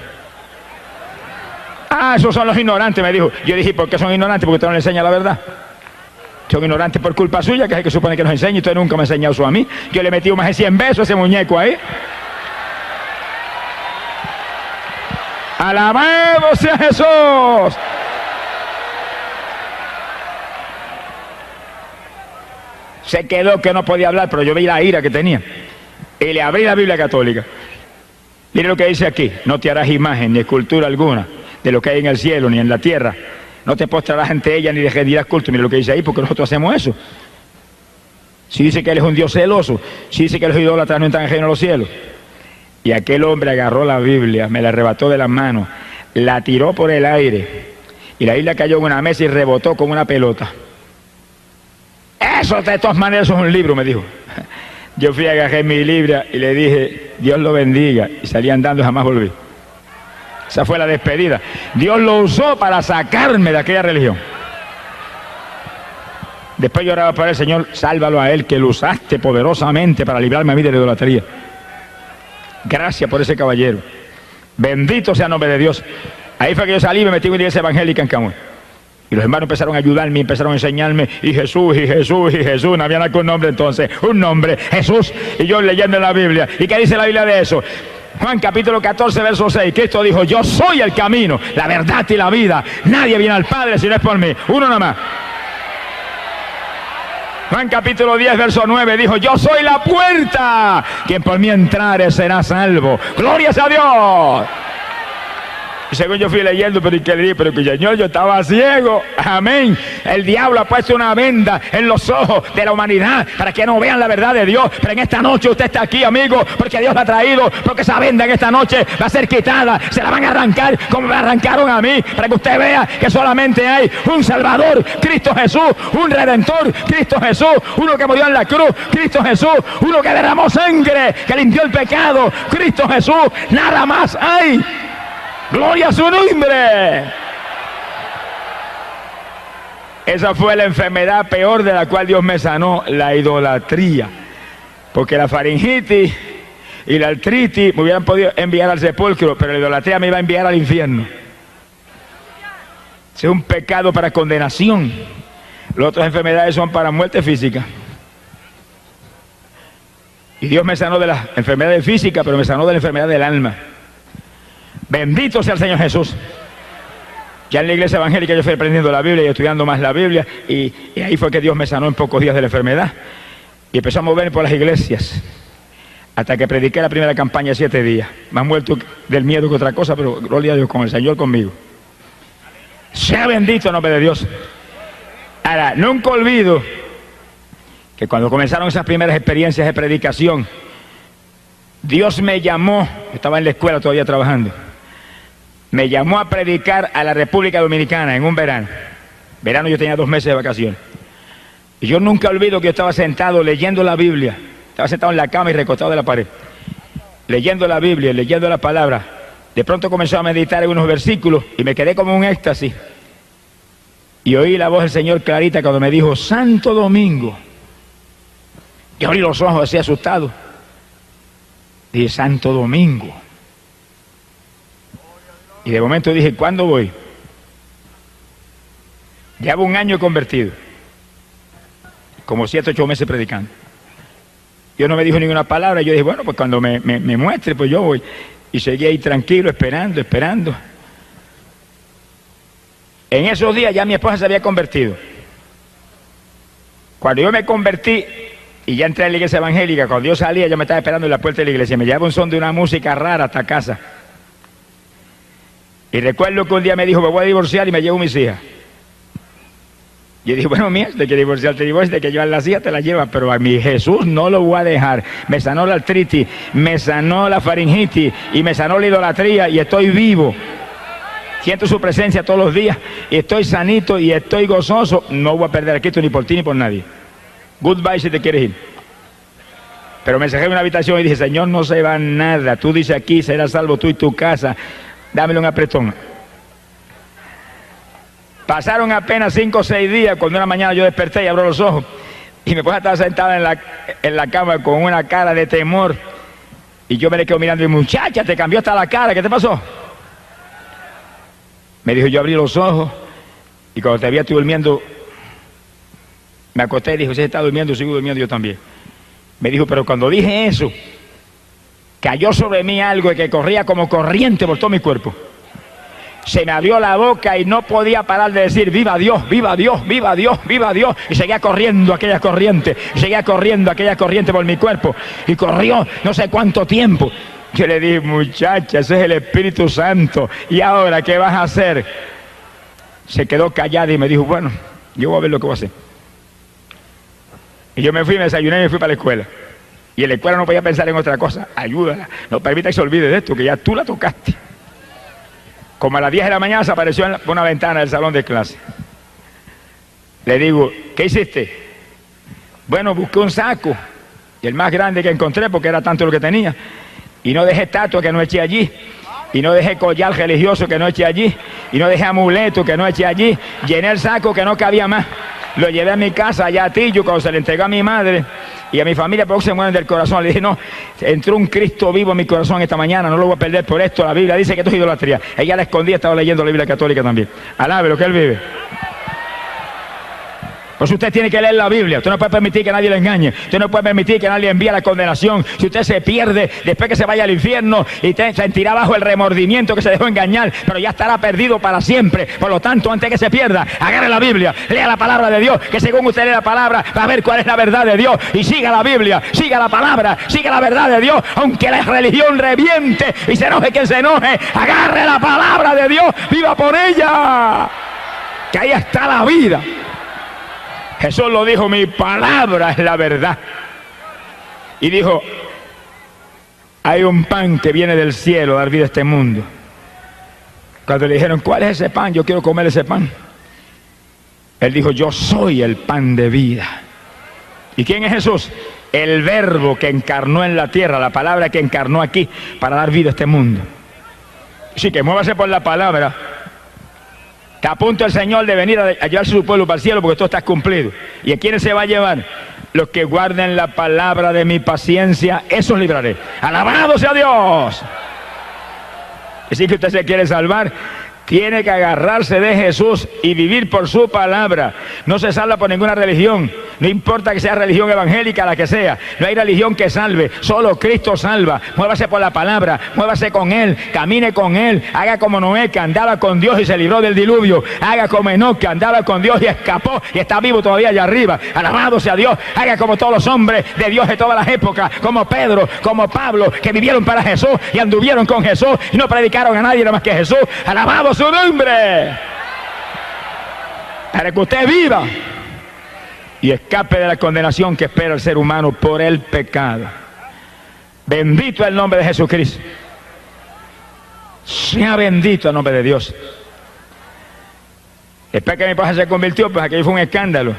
Esos son los ignorantes, me dijo. Yo dije, ¿por qué son ignorantes? Porque usted no le enseña la verdad. Son ignorantes por culpa suya, que es el que supone que nos enseña, y usted nunca me ha enseñado eso a mí. Yo le metí más de 100 besos a ese muñeco ahí. ¡Alabado sea Jesús! Se quedó que no podía hablar, pero yo vi la ira que tenía. Y le abrí la Biblia católica. Mire lo que dice aquí. No te harás imagen ni escultura alguna de lo que hay en el cielo ni en la tierra. No te postrarás ante ella ni le rendirás culto. Mire lo que dice ahí, porque nosotros hacemos eso. Si dice que él es un Dios celoso, si dice que los idólatras no están ajenos a los cielos. Y aquel hombre agarró la Biblia, me la arrebató de las manos, la tiró por el aire, y la Biblia cayó en una mesa y rebotó como una pelota. Eso de todas maneras es un libro, me dijo. Yo fui a agarrar mi Biblia y le dije, Dios lo bendiga, y salí andando y jamás volví. Esa fue la despedida. Dios lo usó para sacarme de aquella religión. Después yo oraba para el Señor, sálvalo a él, que lo usaste poderosamente para librarme a mí de la idolatría. Gracias por ese caballero. Bendito sea el nombre de Dios. Ahí fue que yo salí y me metí en una iglesia evangélica en Camuy. Y los hermanos empezaron a ayudarme, empezaron a enseñarme, y Jesús, y Jesús, y Jesús. No había nada con un nombre entonces, un nombre, Jesús. Y yo leyendo en la Biblia. ¿Y qué dice la Biblia de eso? Juan capítulo 14, verso 6. Cristo dijo, yo soy el camino, la verdad y la vida. Nadie viene al Padre si no es por mí. Uno nada más. Juan capítulo 10, verso 9 dijo, yo soy la puerta, quien por mí entrare será salvo. ¡Glorias a Dios! Y según yo fui leyendo, pero que le dije, pero que Señor, yo estaba ciego. Amén. El diablo ha puesto una venda en los ojos de la humanidad para que no vean la verdad de Dios. Pero en esta noche usted está aquí, amigo, porque Dios la ha traído, porque esa venda en esta noche va a ser quitada. Se la van a arrancar como me arrancaron a mí, para que usted vea que solamente hay un Salvador, Cristo Jesús, un Redentor, Cristo Jesús, uno que murió en la cruz, Cristo Jesús, uno que derramó sangre, que limpió el pecado, Cristo Jesús. Nada más hay. ¡Gloria a su nombre! Esa fue la enfermedad peor de la cual Dios me sanó, la idolatría. Porque la faringitis y la artritis me hubieran podido enviar al sepulcro, pero la idolatría me iba a enviar al infierno. Ese es un pecado para condenación. Las otras enfermedades son para muerte física. Y Dios me sanó de las enfermedades físicas, pero me sanó de la enfermedad del alma. Bendito sea el Señor Jesús. Ya en la iglesia evangélica yo fui aprendiendo la Biblia y estudiando más la Biblia, y ahí fue que Dios me sanó en pocos días de la enfermedad. Y empezó a moverme por las iglesias, hasta que prediqué la primera campaña 7 días. Me han muerto del miedo que otra cosa, pero gloria a Dios, con el Señor conmigo. Sea bendito el nombre de Dios. Ahora, nunca olvido que cuando comenzaron esas primeras experiencias de predicación, Dios me llamó, estaba en la escuela todavía trabajando, me llamó a predicar a la República Dominicana en un verano. Verano yo tenía 2 meses de vacaciones. Y yo nunca olvido que yo estaba sentado leyendo la Biblia. Estaba sentado en la cama y recostado de la pared, leyendo la Biblia, leyendo la palabra. De pronto comenzó a meditar en unos versículos y me quedé como un éxtasis. Y oí la voz del Señor clarita cuando me dijo, Santo Domingo. Y abrí los ojos así asustado. Dije, Santo Domingo. Y de momento dije, ¿cuándo voy? Llevo 1 año convertido, como 7 o 8 meses predicando. Dios no me dijo ninguna palabra. Yo dije, bueno, pues cuando me muestre, pues yo voy. Y seguí ahí tranquilo, esperando. En esos días ya mi esposa se había convertido. Cuando yo me convertí, Y ya entré en la iglesia evangélica. Cuando yo salía, yo me estaba esperando en la puerta de la iglesia. Me llevaba un son de una música rara hasta casa. Y recuerdo que un día me dijo, me voy a divorciar y me llevo mis hijas. Yo dije, bueno, mía, de que divorciar te divorcias, de que llevar las hijas te las llevas, pero a mi Jesús no lo voy a dejar. Me sanó la artritis, me sanó la faringitis y me sanó la idolatría y estoy vivo. Siento su presencia todos los días y estoy sanito y estoy gozoso. No voy a perder a Cristo ni por ti ni por nadie. Goodbye si te quieres ir. Pero me encerré en una habitación y dije, Señor, no se va nada. Tú dices aquí, serás salvo tú y tu casa. Dámelo un apretón. Pasaron apenas 5 o 6 días cuando una mañana yo desperté y abro los ojos y me puse a estar sentada en la cama con una cara de temor y yo me le quedo mirando y muchacha, te cambió hasta la cara, ¿qué te pasó? Me dijo, yo abrí los ojos y cuando te había estoy durmiendo me acosté y dijo, si está durmiendo, sigo durmiendo yo también. Me dijo, pero cuando dije eso cayó sobre mí algo que corría como corriente por todo mi cuerpo. Se me abrió la boca y no podía parar de decir, viva Dios, viva Dios, viva Dios, viva Dios. Y seguía corriendo aquella corriente, por mi cuerpo. Y corrió no sé cuánto tiempo. Yo le dije, muchacha, ese es el Espíritu Santo. ¿Y ahora qué vas a hacer? Se quedó callada y me dijo, bueno, yo voy a ver lo que voy a hacer. Y yo me fui, me desayuné y me fui para la escuela. Y en la escuela no podía pensar en otra cosa. Ayúdala, no permita que se olvide de esto, que ya tú la tocaste. Como a las 10 de la mañana se apareció en una ventana del salón de clase. Le digo, ¿qué hiciste? Bueno, busqué un saco, y el más grande que encontré, porque era tanto lo que tenía. Y no dejé estatua que no eché allí. Y no dejé collar religioso que no eché allí. Y no dejé amuleto que no eché allí. Llené el saco que no cabía más. Lo llevé a mi casa, allá a Tillo, cuando se le entregó a mi madre y a mi familia, porque se mueren del corazón. Le dije, no, entró un Cristo vivo en mi corazón esta mañana, no lo voy a perder por esto. La Biblia dice que esto es idolatría. Ella la escondía, estaba leyendo la Biblia católica también. Alabe lo que él vive. Pues usted tiene que leer la Biblia. Usted no puede permitir que nadie le engañe. Usted no puede permitir que nadie le envíe la condenación. Si usted se pierde, después que se vaya al infierno, y sentirá bajo el remordimiento que se dejó engañar, pero ya estará perdido para siempre. Por lo tanto, antes que se pierda, agarre la Biblia, lea la palabra de Dios, que según usted lee la palabra, va a ver cuál es la verdad de Dios. Y siga la Biblia, siga la palabra, siga la verdad de Dios. Aunque la religión reviente y se enoje quien se enoje, agarre la palabra de Dios, viva por ella. Que ahí está la vida. Jesús lo dijo, mi palabra es la verdad. Y dijo, hay un pan que viene del cielo a dar vida a este mundo. Cuando le dijeron, ¿cuál es ese pan? Yo quiero comer ese pan. Él dijo, yo soy el pan de vida. ¿Y quién es Jesús? El verbo que encarnó en la tierra, la palabra que encarnó aquí para dar vida a este mundo. Así que muévase por la palabra. Está a punto el Señor de venir a llevarse su pueblo para el cielo porque todo está cumplido. ¿Y a quiénes se va a llevar? Los que guarden la palabra de mi paciencia, esos libraré. ¡Alabado sea Dios! Así que usted se quiere salvar, tiene que agarrarse de Jesús y vivir por su palabra. No se salva por ninguna religión. No importa que sea religión evangélica, la que sea. No hay religión que salve. Solo Cristo salva. Muévase por la palabra. Muévase con Él. Camine con Él. Haga como Noé, que andaba con Dios y se libró del diluvio. Haga como Enoc, que andaba con Dios y escapó y está vivo todavía allá arriba. Alabado sea Dios. Haga como todos los hombres de Dios de todas las épocas. Como Pedro, como Pablo, que vivieron para Jesús y anduvieron con Jesús y no predicaron a nadie nada más que Jesús. Alabado su nombre. Para que usted viva y escape de la condenación que espera el ser humano por el pecado. Bendito el nombre de Jesucristo. Sea bendito el nombre de Dios. Después que mi papá se convirtió, pues aquello fue un escándalo.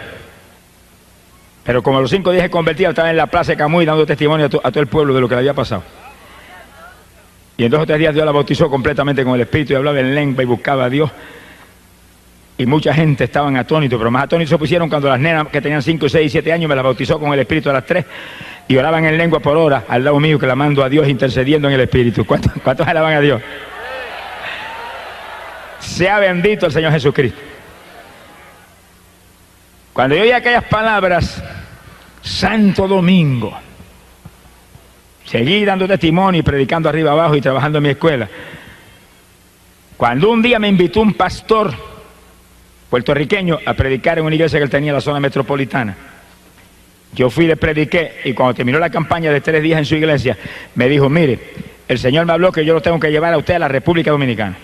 Pero como a los 5 días se convertía, estaba en la plaza de Camuy dando testimonio a todo el pueblo de lo que le había pasado. Y en 2 o 3 días Dios la bautizó completamente con el Espíritu y hablaba en lengua y buscaba a Dios. Y mucha gente estaban atónitos, pero más atónitos se pusieron cuando las nenas que tenían 5, 6 y 7 años me las bautizó con el Espíritu a las 3 y oraban en lengua por hora al lado mío, clamando a Dios, intercediendo en el Espíritu. ¿Cuántos alaban a Dios? Sea bendito el Señor Jesucristo. Cuando yo oí aquellas palabras, Santo Domingo, seguí dando testimonio y predicando arriba abajo y trabajando en mi escuela. Cuando un día me invitó un pastor puertorriqueño a predicar en una iglesia que él tenía en la zona metropolitana. Yo fui, le prediqué, y cuando terminó la campaña de 3 días en su iglesia, me dijo, mire, el Señor me habló que yo lo tengo que llevar a usted a la República Dominicana.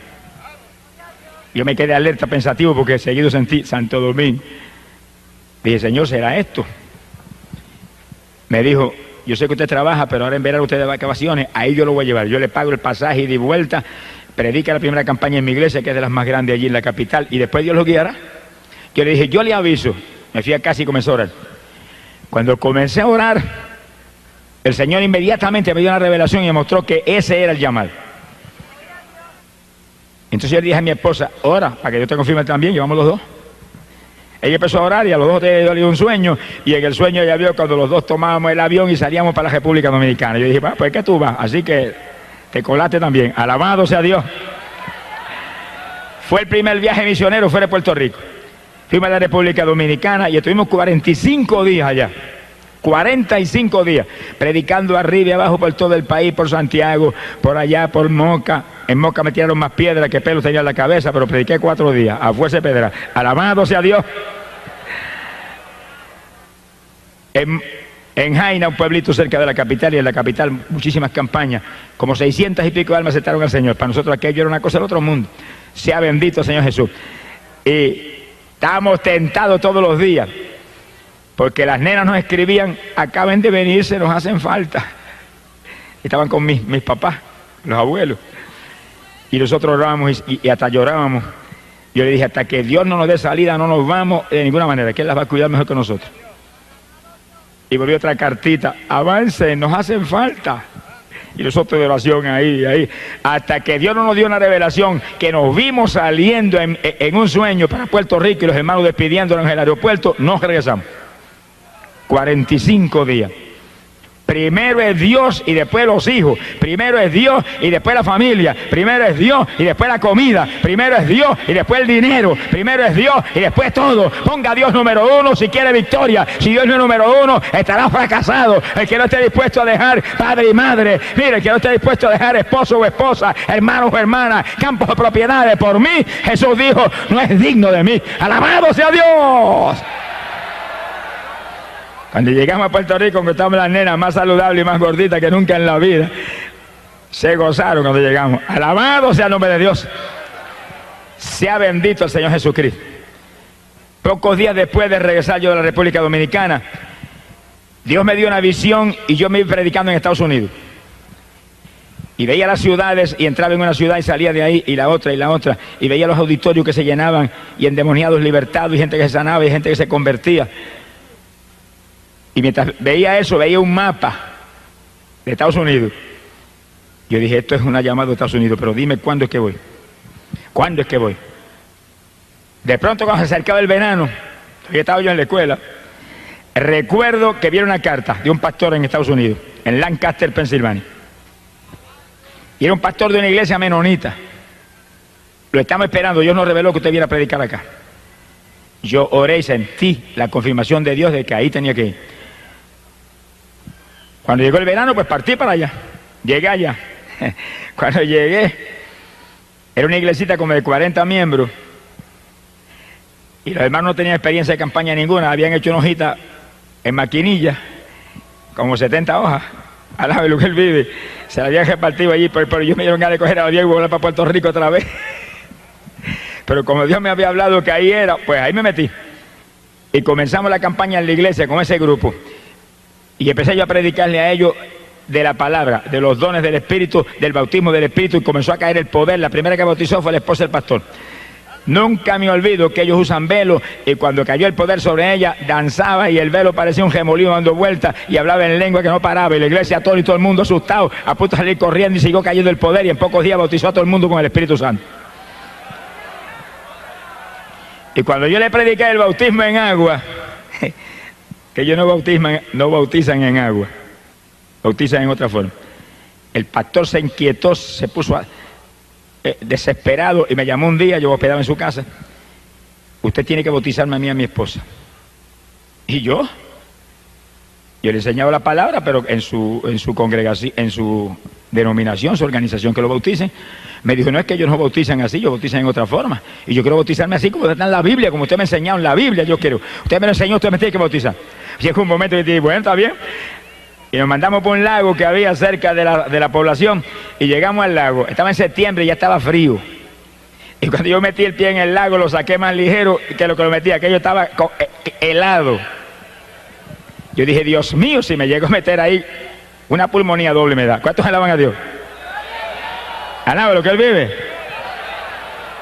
Yo me quedé alerta, pensativo, porque seguido sentí Santo Domingo. Dije, Señor, ¿será esto? Me dijo, yo sé que usted trabaja, pero ahora en verano usted de vacaciones, ahí yo lo voy a llevar. Yo le pago el pasaje y de vuelta, predica la primera campaña en mi iglesia, que es de las más grandes allí en la capital, y después Dios lo guiará. Yo le dije, yo le aviso. Me fui a casa y comencé a orar. Cuando comencé a orar, el Señor inmediatamente me dio una revelación y me mostró que ese era el llamado. Entonces yo le dije a mi esposa, ora, para que yo te confirme también, llevamos los dos. Ella empezó a orar y a los dos le dio un sueño, y en el sueño ella vio cuando los dos tomábamos el avión y salíamos para la República Dominicana. Yo dije, pues que tú vas, así que te colaste también. Alabado sea Dios. Fue el primer viaje misionero fuera de Puerto Rico. Fuimos a la República Dominicana y estuvimos 45 días allá. 45 días, predicando arriba y abajo por todo el país, por Santiago, por allá, por Moca. En Moca me tiraron más piedras que pelos tenía en la cabeza, pero prediqué 4 días, a fuerza de pedra. Alabado sea Dios. En Jaina, un pueblito cerca de la capital, y en la capital muchísimas campañas, como 600 y pico de almas aceptaron al Señor. Para nosotros aquello era una cosa del otro mundo. Sea bendito el Señor Jesús. Y estábamos tentados todos los días, porque las nenas nos escribían, acaben de venirse, nos hacen falta. Estaban con mis papás, los abuelos. Y nosotros orábamos y hasta llorábamos. Yo le dije, hasta que Dios no nos dé salida, no nos vamos de ninguna manera, que Él las va a cuidar mejor que nosotros. Y volvió otra cartita, avancen, nos hacen falta. Y nosotros de oración ahí, hasta que Dios no nos dio una revelación, que nos vimos saliendo en un sueño para Puerto Rico y los hermanos despidiéndonos en el aeropuerto, nos regresamos. 45 días. Primero es Dios y después los hijos. Primero es Dios y después la familia. Primero es Dios y después la comida. Primero es Dios y después el dinero. Primero es Dios y después todo. Ponga a Dios número 1 si quiere victoria. Si Dios no es número 1, estará fracasado. El que no esté dispuesto a dejar padre y madre. Mire, el que no esté dispuesto a dejar esposo o esposa, hermanos o hermanas, campos o propiedades por mí, Jesús dijo, no es digno de mí. ¡Alabado sea Dios! Cuando llegamos a Puerto Rico, encontramos las nenas más saludables y más gorditas que nunca en la vida. Se gozaron cuando llegamos. Alabado sea el nombre de Dios. Sea bendito el Señor Jesucristo. Pocos días después de regresar yo de la República Dominicana, Dios me dio una visión y yo me iba predicando en Estados Unidos. Y veía las ciudades y entraba en una ciudad y salía de ahí y la otra, y veía los auditorios que se llenaban y endemoniados libertados y gente que se sanaba y gente que se convertía. Y mientras veía eso, veía un mapa de Estados Unidos. Yo dije, esto es una llamada de Estados Unidos, pero dime cuándo es que voy. ¿Cuándo es que voy? De pronto, cuando se acercaba el verano, todavía estaba yo en la escuela, recuerdo que vi una carta de un pastor en Estados Unidos, en Lancaster, Pensilvania. Y era un pastor de una iglesia menonita. Lo estamos esperando, Dios nos reveló que usted viera a predicar acá. Yo oré y sentí la confirmación de Dios de que ahí tenía que ir. Cuando llegó el verano, pues partí para allá. Llegué allá. Cuando llegué, era una iglesita como de 40 miembros. Y los hermanos no tenían experiencia de campaña ninguna. Habían hecho una hojita en maquinilla, como 70 hojas, al lado de lo que él vive. Se la habían repartido allí, pero yo me dieron ganas de coger a Diego y volar para Puerto Rico otra vez. Pero como Dios me había hablado que ahí era, pues ahí me metí. Y comenzamos la campaña en la iglesia con ese grupo. Y empecé yo a predicarle a ellos de la palabra, de los dones del Espíritu, del bautismo del Espíritu, y comenzó a caer el poder. La primera que bautizó fue la esposa del pastor. Nunca me olvido que ellos usan velo, y cuando cayó el poder sobre ella, danzaba y el velo parecía un remolino dando vueltas y hablaba en lengua que no paraba, y la iglesia todo y todo el mundo asustado, a punto de salir corriendo, y siguió cayendo el poder, y en pocos días bautizó a todo el mundo con el Espíritu Santo. Y cuando yo le prediqué el bautismo en agua, que ellos no bautizan en agua, bautizan en otra forma. El pastor se inquietó, se puso desesperado y me llamó un día, yo hospedaba en su casa. Usted tiene que bautizarme a mí y a mi esposa. ¿Y yo? Yo le enseñaba la palabra, pero en su congregación, en su denominación, su organización, que lo bauticen. Me dijo, no es que ellos no bautizan así, ellos bautizan en otra forma. Y yo quiero bautizarme así como está en la Biblia, como usted me ha enseñado en la Biblia, yo quiero. Usted me lo enseñó, usted me tiene que bautizar. Llegó un momento que dije, bueno, está bien. Y nos mandamos por un lago que había cerca de la población y llegamos al lago. Estaba en septiembre y ya estaba frío. Y cuando yo metí el pie en el lago lo saqué más ligero que lo metí. Aquello estaba helado. Yo dije, Dios mío, si me llego a meter ahí, una pulmonía doble me da. ¿Cuántos alaban a Dios? Alaba lo que Él vive.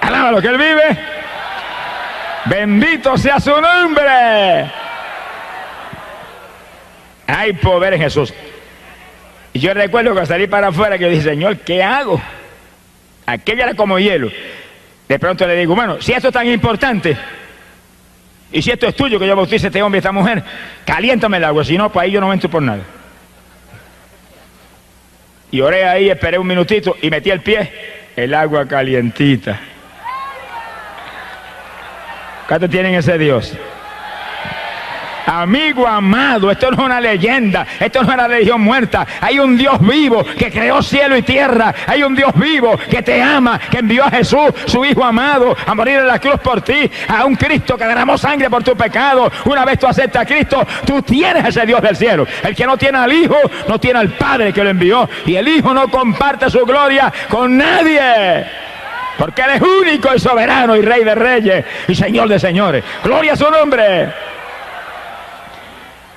Alaba lo que Él vive. Bendito sea su nombre. Hay poder en Jesús. Y yo recuerdo que al salir para afuera que yo dije, Señor, ¿qué hago? Aquello era como hielo. De pronto le digo, bueno, si esto es tan importante, y si esto es tuyo, que yo bautice a este hombre y a esta mujer, caliéntame el agua, si no, pues ahí yo no entro por nada. Y oré ahí, esperé un minutito y metí el pie, el agua calientita. ¿Cuántos tienen ese Dios? Amigo amado, esto no es una leyenda, esto no es una religión muerta. Hay un Dios vivo que creó cielo y tierra. Hay un Dios vivo que te ama, que envió a Jesús, su Hijo amado, a morir en la cruz por ti. A un Cristo que derramó sangre por tu pecado. Una vez tú aceptas a Cristo, tú tienes ese Dios del cielo. El que no tiene al Hijo, no tiene al Padre que lo envió. Y el Hijo no comparte su gloria con nadie. Porque Él es único y soberano y Rey de reyes y Señor de señores. Gloria a su nombre.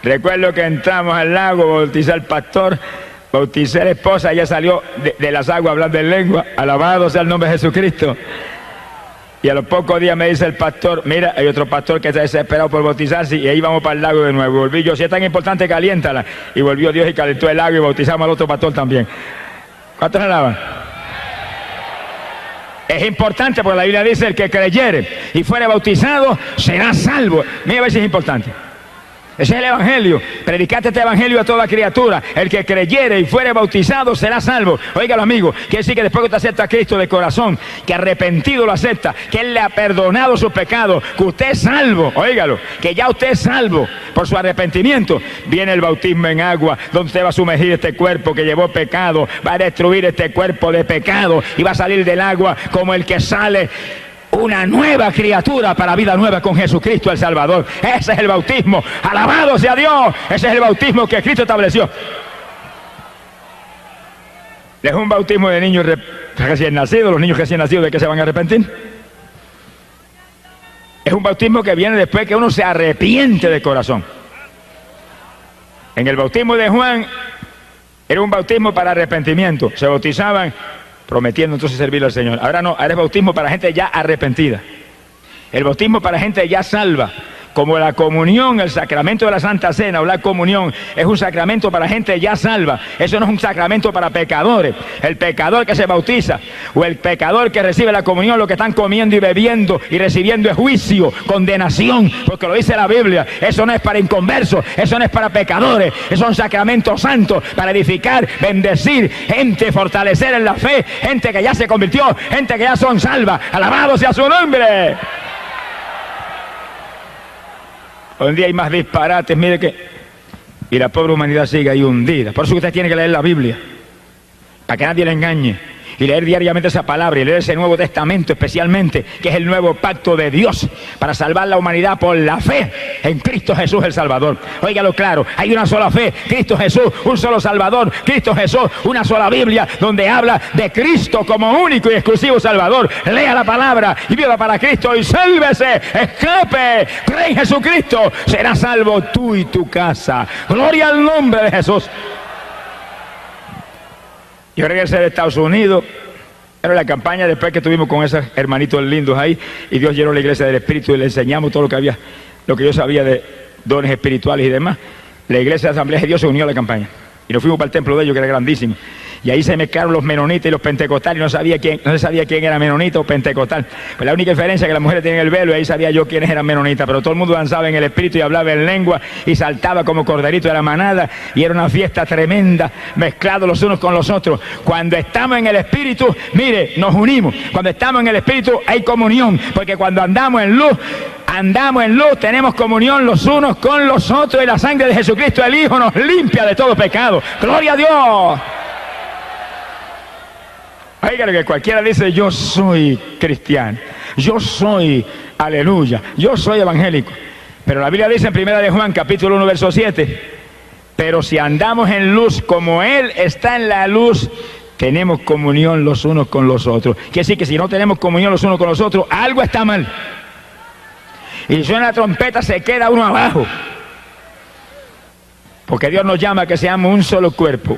Recuerdo que entramos al lago, bauticé al pastor, bauticé a la esposa, ella salió de las aguas hablando en lengua, alabado sea el nombre de Jesucristo. Y a los pocos días me dice el pastor, mira, hay otro pastor que está desesperado por bautizarse, y ahí vamos para el lago de nuevo. Volví yo, si es tan importante, caliéntala. Y volvió Dios y calentó el agua y bautizamos al otro pastor también. ¿Cuántos alaban? Es importante porque la Biblia dice, el que creyere y fuere bautizado será salvo. Mira a ver si es importante. Ese es el evangelio. Predicate este evangelio a toda criatura. El que creyere y fuere bautizado será salvo. Óigalo, amigo. Quiere decir que después que usted acepta a Cristo de corazón, que arrepentido lo acepta, que Él le ha perdonado sus pecados, que usted es salvo. Óigalo. Que ya usted es salvo por su arrepentimiento. Viene el bautismo en agua, donde usted va a sumergir este cuerpo que llevó pecado, va a destruir este cuerpo de pecado y va a salir del agua como el que sale una nueva criatura para vida nueva con Jesucristo el Salvador. Ese es el bautismo. Alabado sea Dios. Ese es el bautismo que Cristo estableció. Es un bautismo de niños recién nacidos. Los niños recién nacidos, ¿de qué se van a arrepentir? Es un bautismo que viene después que uno se arrepiente de corazón. En el bautismo de Juan era un bautismo para arrepentimiento. Se bautizaban prometiendo entonces servirle al Señor. Ahora no, ahora es bautismo para gente ya arrepentida. El bautismo para gente ya salva. Como la comunión, el sacramento de la Santa Cena o la comunión es un sacramento para gente ya salva. Eso no es un sacramento para pecadores. El pecador que se bautiza o el pecador que recibe la comunión, lo que están comiendo y bebiendo y recibiendo es juicio, condenación, porque lo dice la Biblia. Eso no es para inconversos, eso no es para pecadores. Eso es un sacramento santo para edificar, bendecir gente, fortalecer en la fe, gente que ya se convirtió, gente que ya son salvas. Alabado sea su nombre. Hoy en día hay más disparates, mire que... Y la pobre humanidad sigue ahí hundida. Por eso usted tiene que leer la Biblia, para que nadie le engañe. Y leer diariamente esa palabra y leer ese Nuevo Testamento especialmente, que es el nuevo pacto de Dios para salvar la humanidad por la fe en Cristo Jesús el Salvador. Óigalo claro, hay una sola fe, Cristo Jesús, un solo Salvador, Cristo Jesús, una sola Biblia donde habla de Cristo como único y exclusivo Salvador. Lea la palabra y viva para Cristo y sálvese, escape, cree en Jesucristo, será salvo tú y tu casa. Gloria al nombre de Jesús. Yo regresé de Estados Unidos, era la campaña después que estuvimos con esos hermanitos lindos ahí, y Dios llenó la iglesia del Espíritu y le enseñamos todo lo que había, lo que yo sabía de dones espirituales y demás. La iglesia de Asamblea de Dios se unió a la campaña y nos fuimos para el templo de ellos, que era grandísimo. Y ahí se mezclaron los menonitas y los pentecostales, y no se sabía quién era menonita o pentecostal. Pues la única diferencia es que las mujeres tenían el velo, y ahí sabía yo quiénes eran menonitas, pero todo el mundo danzaba en el espíritu y hablaba en lengua y saltaba como corderito de la manada, y era una fiesta tremenda, mezclados los unos con los otros. Cuando estamos en el espíritu, mire, nos unimos. Cuando estamos en el espíritu hay comunión, porque cuando andamos en luz, tenemos comunión los unos con los otros, y la sangre de Jesucristo el Hijo nos limpia de todo pecado. ¡Gloria a Dios! Oigan, que cualquiera dice, yo soy cristiano, yo soy aleluya, yo soy evangélico. Pero la Biblia dice en 1 de Juan, capítulo 1, verso 7, pero si andamos en luz como Él está en la luz, tenemos comunión los unos con los otros. Quiere decir que si no tenemos comunión los unos con los otros, algo está mal. Y si suena la trompeta, se queda uno abajo. Porque Dios nos llama a que seamos un solo cuerpo,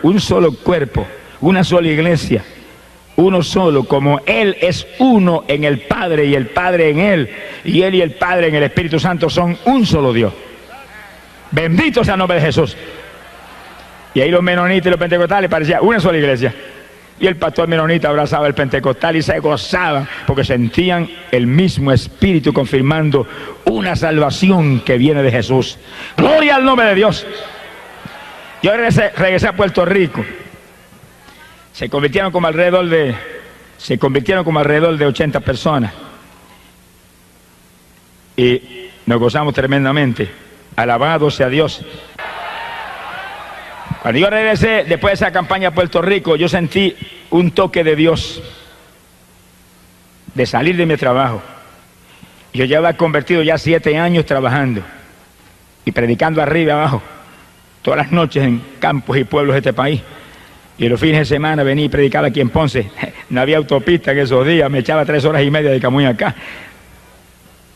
una sola iglesia, uno solo, como Él es uno en el Padre y el Padre en Él, y Él y el Padre en el Espíritu Santo son un solo Dios. Bendito sea el nombre de Jesús. Y ahí los menonitas y los pentecostales parecían una sola iglesia. Y el pastor menonita abrazaba al pentecostal y se gozaba porque sentían el mismo espíritu confirmando una salvación que viene de Jesús. Gloria al nombre de Dios. Yo regresé a Puerto Rico. Se convirtieron como alrededor de 80 personas. Y nos gozamos tremendamente. Alabado sea Dios. Cuando yo regresé, después de esa campaña a Puerto Rico, yo sentí un toque de Dios de salir de mi trabajo. Yo llevaba convertido ya 7 años trabajando y predicando arriba y abajo, todas las noches en campos y pueblos de este país. Y los fines de semana venía y predicaba aquí en Ponce. No había autopista en esos días, me echaba 3 horas y media de Camuy acá.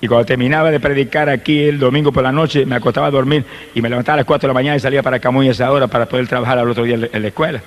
Y cuando terminaba de predicar aquí el domingo por la noche, me acostaba a dormir y me levantaba a las 4 de la mañana y salía para Camuy a esa hora para poder trabajar al otro día en la escuela.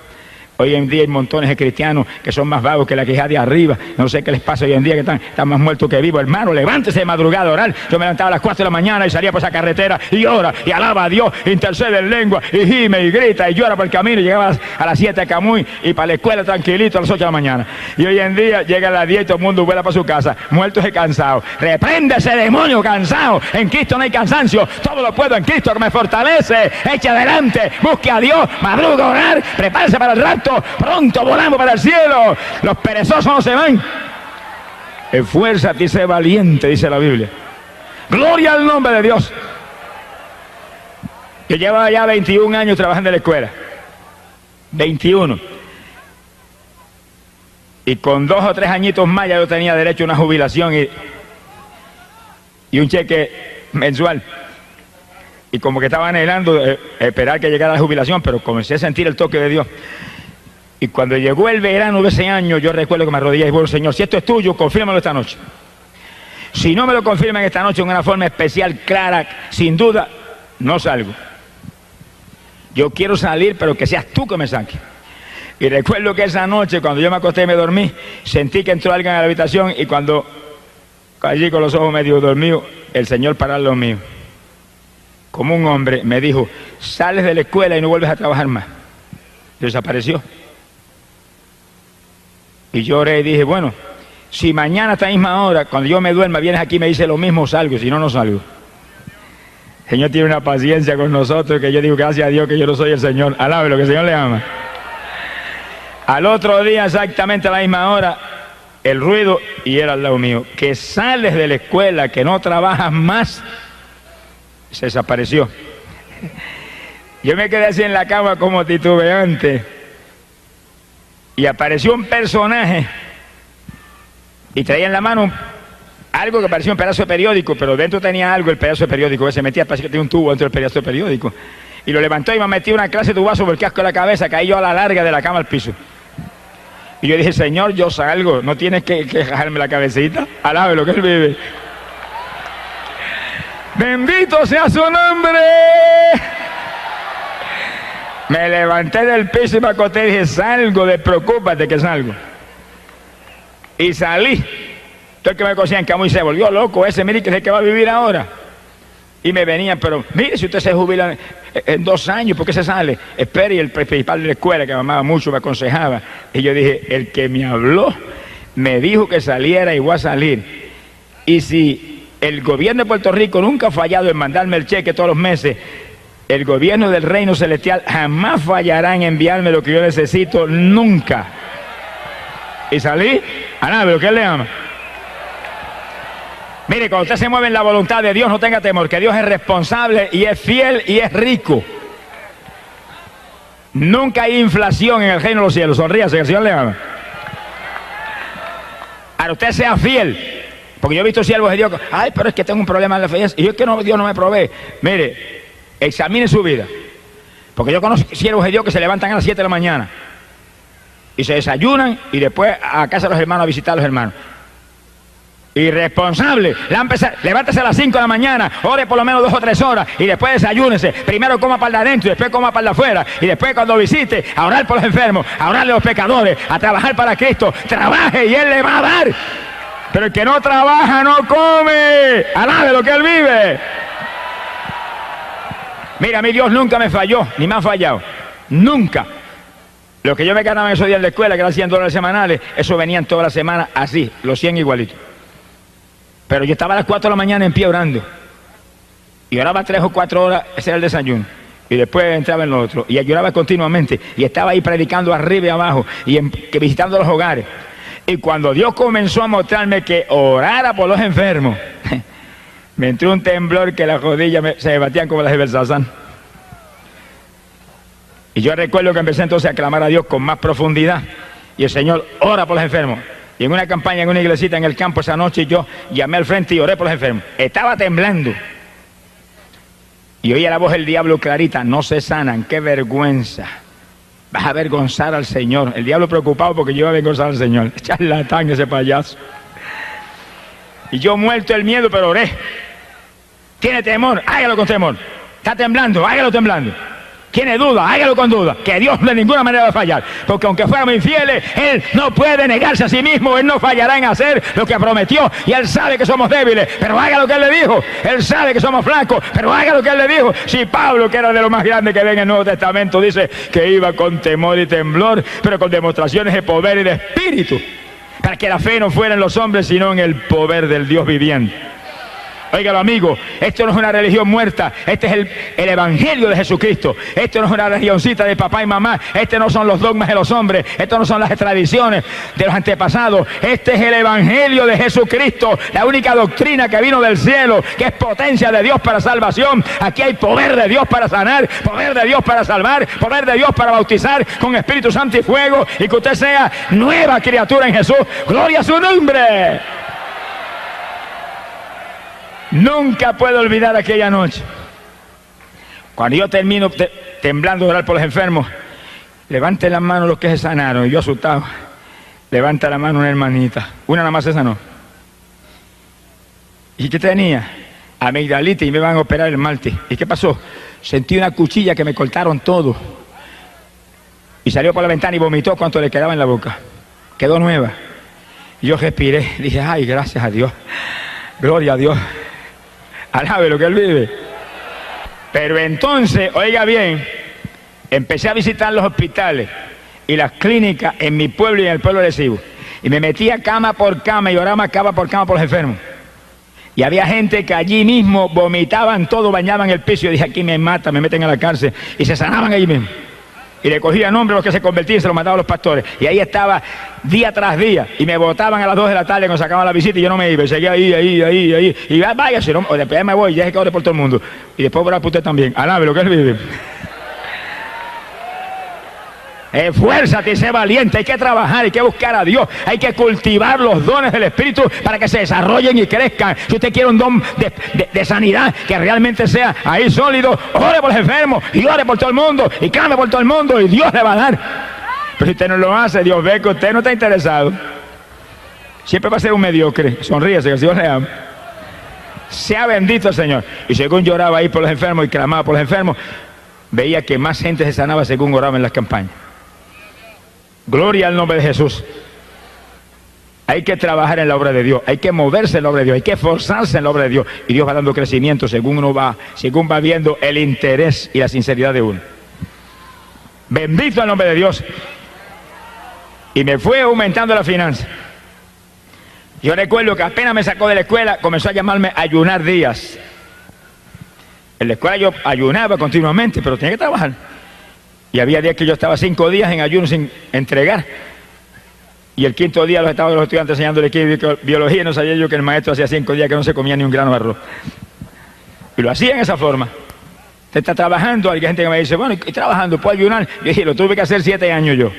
Hoy en día hay montones de cristianos que son más vagos que la quejada de arriba. No sé qué les pasa hoy en día, que están más muertos que vivos. Hermano, levántese de madrugada a orar. Yo me levantaba a las 4 de la mañana y salía por esa carretera y ora y alaba a Dios, intercede en lengua y gime y grita y llora por el camino. Y llegaba a las 7 a Camuy y para la escuela tranquilito a las 8 de la mañana. Y hoy en día llega a las 10 y todo el mundo vuela para su casa, muertos y cansados. Reprende ese demonio cansado. En Cristo no hay cansancio. Todo lo puedo en Cristo que me fortalece. Eche adelante, busque a Dios, madruga a orar, prepárese para el rapto. Pronto volamos para el cielo. Los perezosos no se van. Esfuérzate y sé valiente, dice la Biblia. Gloria al nombre de Dios. Yo llevaba ya 21 años trabajando en la escuela. 21. Y con 2 o 3 añitos más ya yo tenía derecho a una jubilación y un cheque mensual. Y como que estaba anhelando esperar que llegara la jubilación, pero comencé a sentir el toque de Dios. Y cuando llegó el verano de ese año, yo recuerdo que me arrodillé y bueno, Señor, si esto es tuyo, confírmalo esta noche. Si no me lo confirman esta noche en una forma especial, clara, sin duda, no salgo. Yo quiero salir, pero que seas tú que me saques. Y recuerdo que esa noche, cuando yo me acosté y me dormí, sentí que entró alguien a la habitación y cuando allí con los ojos medio dormidos, el Señor paró al lado mío. Como un hombre me dijo, sales de la escuela y no vuelves a trabajar más. Desapareció. Y yo oré y dije, bueno, si mañana a esta misma hora, cuando yo me duerma, vienes aquí y me dices lo mismo, salgo, si no, no salgo. El Señor tiene una paciencia con nosotros que yo digo, gracias a Dios que yo no soy el Señor. Alábelo, que el Señor le ama. Al otro día, exactamente a la misma hora, el ruido, y era al lado mío, que sales de la escuela, que no trabajas más, se desapareció. Yo me quedé así en la cama como titubeante. Y apareció un personaje y traía en la mano algo que parecía un pedazo de periódico, pero dentro tenía algo, el pedazo de periódico, que se metía, parecía que tenía un tubo dentro del pedazo de periódico. Y lo levantó y me metió una clase de tubazo sobre el casco de la cabeza, caí yo a la larga de la cama al piso. Y yo dije, Señor, yo salgo, no tienes que dejarme la cabecita, alábelo que Él vive. Bendito sea su nombre. Me levanté del piso y me acosté y dije, salgo, despreocúpate que salgo. Y salí. Todo el que me conocía en Camuy se volvió loco ese, mire que es el que va a vivir ahora. Y me venían, pero mire, si usted se jubila en 2 años, ¿por qué se sale? Espere, y el principal de la escuela, que me amaba mucho, me aconsejaba. Y yo dije, el que me habló, me dijo que saliera y voy a salir. Y si el gobierno de Puerto Rico nunca ha fallado en mandarme el cheque todos los meses, el gobierno del reino celestial jamás fallará en enviarme lo que yo necesito, nunca. Y salí, a nada, pero que Él le ama. Mire, cuando usted se mueve en la voluntad de Dios, no tenga temor, que Dios es responsable y es fiel y es rico. Nunca hay inflación en el reino de los cielos. Sonríase, que el Señor le ama. Ahora usted sea fiel. Porque yo he visto siervos de Dios, ay, pero es que tengo un problema en la fe. Y yo es que no, Dios no me provee. Mire, examine su vida. Porque yo conozco siervos de Dios que se levantan a las 7 de la mañana y se desayunan y después a casa de los hermanos a visitar a los hermanos. Irresponsable. Levántese a las 5 de la mañana, ore por lo menos 2 o 3 horas y después desayúnese. Primero coma para el de adentro y después coma para el de afuera. Y después cuando visite, a orar por los enfermos, a orarle a los pecadores, a trabajar para Cristo. Trabaje y Él le va a dar. Pero el que no trabaja no come. Alabe lo que Él vive. Mira, a mí Dios nunca me falló, ni me ha fallado. Nunca. Lo que yo me ganaba en esos días en la escuela, que eran $100 semanales, eso venían todas las semanas así, los 100 igualitos. Pero yo estaba a las 4 de la mañana en pie orando. Y oraba 3 o 4 horas, ese era el desayuno. Y después entraba en lo otro. Y lloraba continuamente. Y estaba ahí predicando arriba y abajo. Y visitando los hogares. Y cuando Dios comenzó a mostrarme que orara por los enfermos, me entró un temblor que las rodillas se me batían como las de Belsasán. Y yo recuerdo que empecé entonces a clamar a Dios con más profundidad. Y el Señor ora por los enfermos. Y en una campaña, en una iglesita en el campo esa noche, yo llamé al frente y oré por los enfermos. Estaba temblando. Y oía la voz del diablo clarita: no se sanan, qué vergüenza. Vas a avergonzar al Señor. El diablo preocupado porque yo iba a avergonzar al Señor. Charlatán ese payaso. Y yo muerto el miedo, pero oré. ¿Tiene temor? Hágalo con temor. ¿Está temblando? Hágalo temblando. ¿Tiene duda? Hágalo con duda. Que Dios de ninguna manera va a fallar. Porque aunque fuéramos infieles, Él no puede negarse a sí mismo. Él no fallará en hacer lo que prometió. Y Él sabe que somos débiles, pero haga lo que Él le dijo. Él sabe que somos flacos, pero haga lo que Él le dijo. Si Pablo, que era de lo más grande que ve en el Nuevo Testamento, dice que iba con temor y temblor, pero con demostraciones de poder y de espíritu, para que la fe no fuera en los hombres, sino en el poder del Dios viviente. Óigalo, amigo, esto no es una religión muerta, este es el evangelio de Jesucristo. Esto no es una religioncita de papá y mamá, este no son los dogmas de los hombres, esto no son las tradiciones de los antepasados, este es el evangelio de Jesucristo, la única doctrina que vino del cielo, que es potencia de Dios para salvación. Aquí hay poder de Dios para sanar, poder de Dios para salvar, poder de Dios para bautizar con Espíritu Santo y fuego, y que usted sea nueva criatura en Jesús. ¡Gloria a su nombre! Nunca puedo olvidar aquella noche. Cuando yo termino temblando de orar por los enfermos, levante la mano los que se sanaron. Y yo asustado, levanta la mano una hermanita. Una nada más se sanó. ¿Y qué tenía? Amigdalitis, y me van a operar el martes. ¿Y qué pasó? Sentí una cuchilla que me cortaron todo. Y salió por la ventana y vomitó cuanto le quedaba en la boca. Quedó nueva. Y yo respiré, dije, ay, gracias a Dios. Gloria a Dios. Alabe lo que Él vive. Pero entonces, oiga bien, empecé a visitar los hospitales y las clínicas en mi pueblo y en el pueblo de Arecibo. Y me metía cama por cama y oraba cama por cama por los enfermos. Y había gente que allí mismo vomitaban todo, bañaban el piso. Y yo dije, aquí me matan, me meten a la cárcel. Y se sanaban allí mismo. Y le cogía nombre a los que se convertían y se los mandaban a los pastores. Y ahí estaba día tras día. Y me botaban a las 2 de la tarde cuando sacaban la visita y yo no me iba. Y seguía ahí. Y váyase, no, después me voy, deje que ore por todo el mundo. Y después orar por usted también. Alabe lo que Él vive. Esfuérzate y sé valiente. Hay que trabajar, hay que buscar a Dios. Hay que cultivar los dones del Espíritu para que se desarrollen y crezcan. Si usted quiere un don de sanidad que realmente sea ahí sólido, ore por los enfermos y ore por todo el mundo y clame por todo el mundo y Dios le va a dar. Pero si usted no lo hace, Dios ve que usted no está interesado. Siempre va a ser un mediocre. Sonríese, que el Señor le ama. Sea bendito el Señor. Y según lloraba ahí por los enfermos y clamaba por los enfermos, veía que más gente se sanaba según oraba en las campañas. Gloria al nombre de Jesús. Hay que trabajar en la obra de Dios, hay que moverse en la obra de Dios, hay que esforzarse en la obra de Dios. Y Dios va dando crecimiento según va viendo el interés y la sinceridad de uno. Bendito el nombre de Dios. Y me fue aumentando la finanza. Yo recuerdo que apenas me sacó de la escuela, comenzó a llamarme Ayunar Díaz. En la escuela yo ayunaba continuamente, pero tenía que trabajar. Y había días que yo estaba 5 días en ayuno sin entregar. Y el 5.º día los estudiantes enseñándole biología, y no sabía yo que el maestro hacía 5 días que no se comía ni un grano de arroz. Y lo hacía en esa forma. Usted está trabajando, hay gente que me dice, bueno, ¿y trabajando? ¿Puedo ayunar? Yo dije, lo tuve que hacer 7 años yo.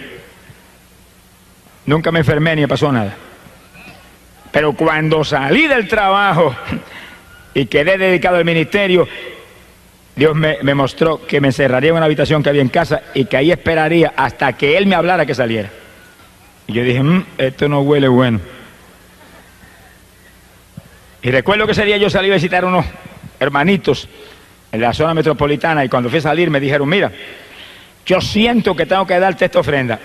Nunca me enfermé ni me pasó nada. Pero cuando salí del trabajo y quedé dedicado al ministerio, Dios me mostró que me encerraría en una habitación que había en casa y que ahí esperaría hasta que Él me hablara que saliera. Y yo dije, esto no huele bueno. Y recuerdo que ese día yo salí a visitar a unos hermanitos en la zona metropolitana, y cuando fui a salir me dijeron, mira, yo siento que tengo que darte esta ofrenda.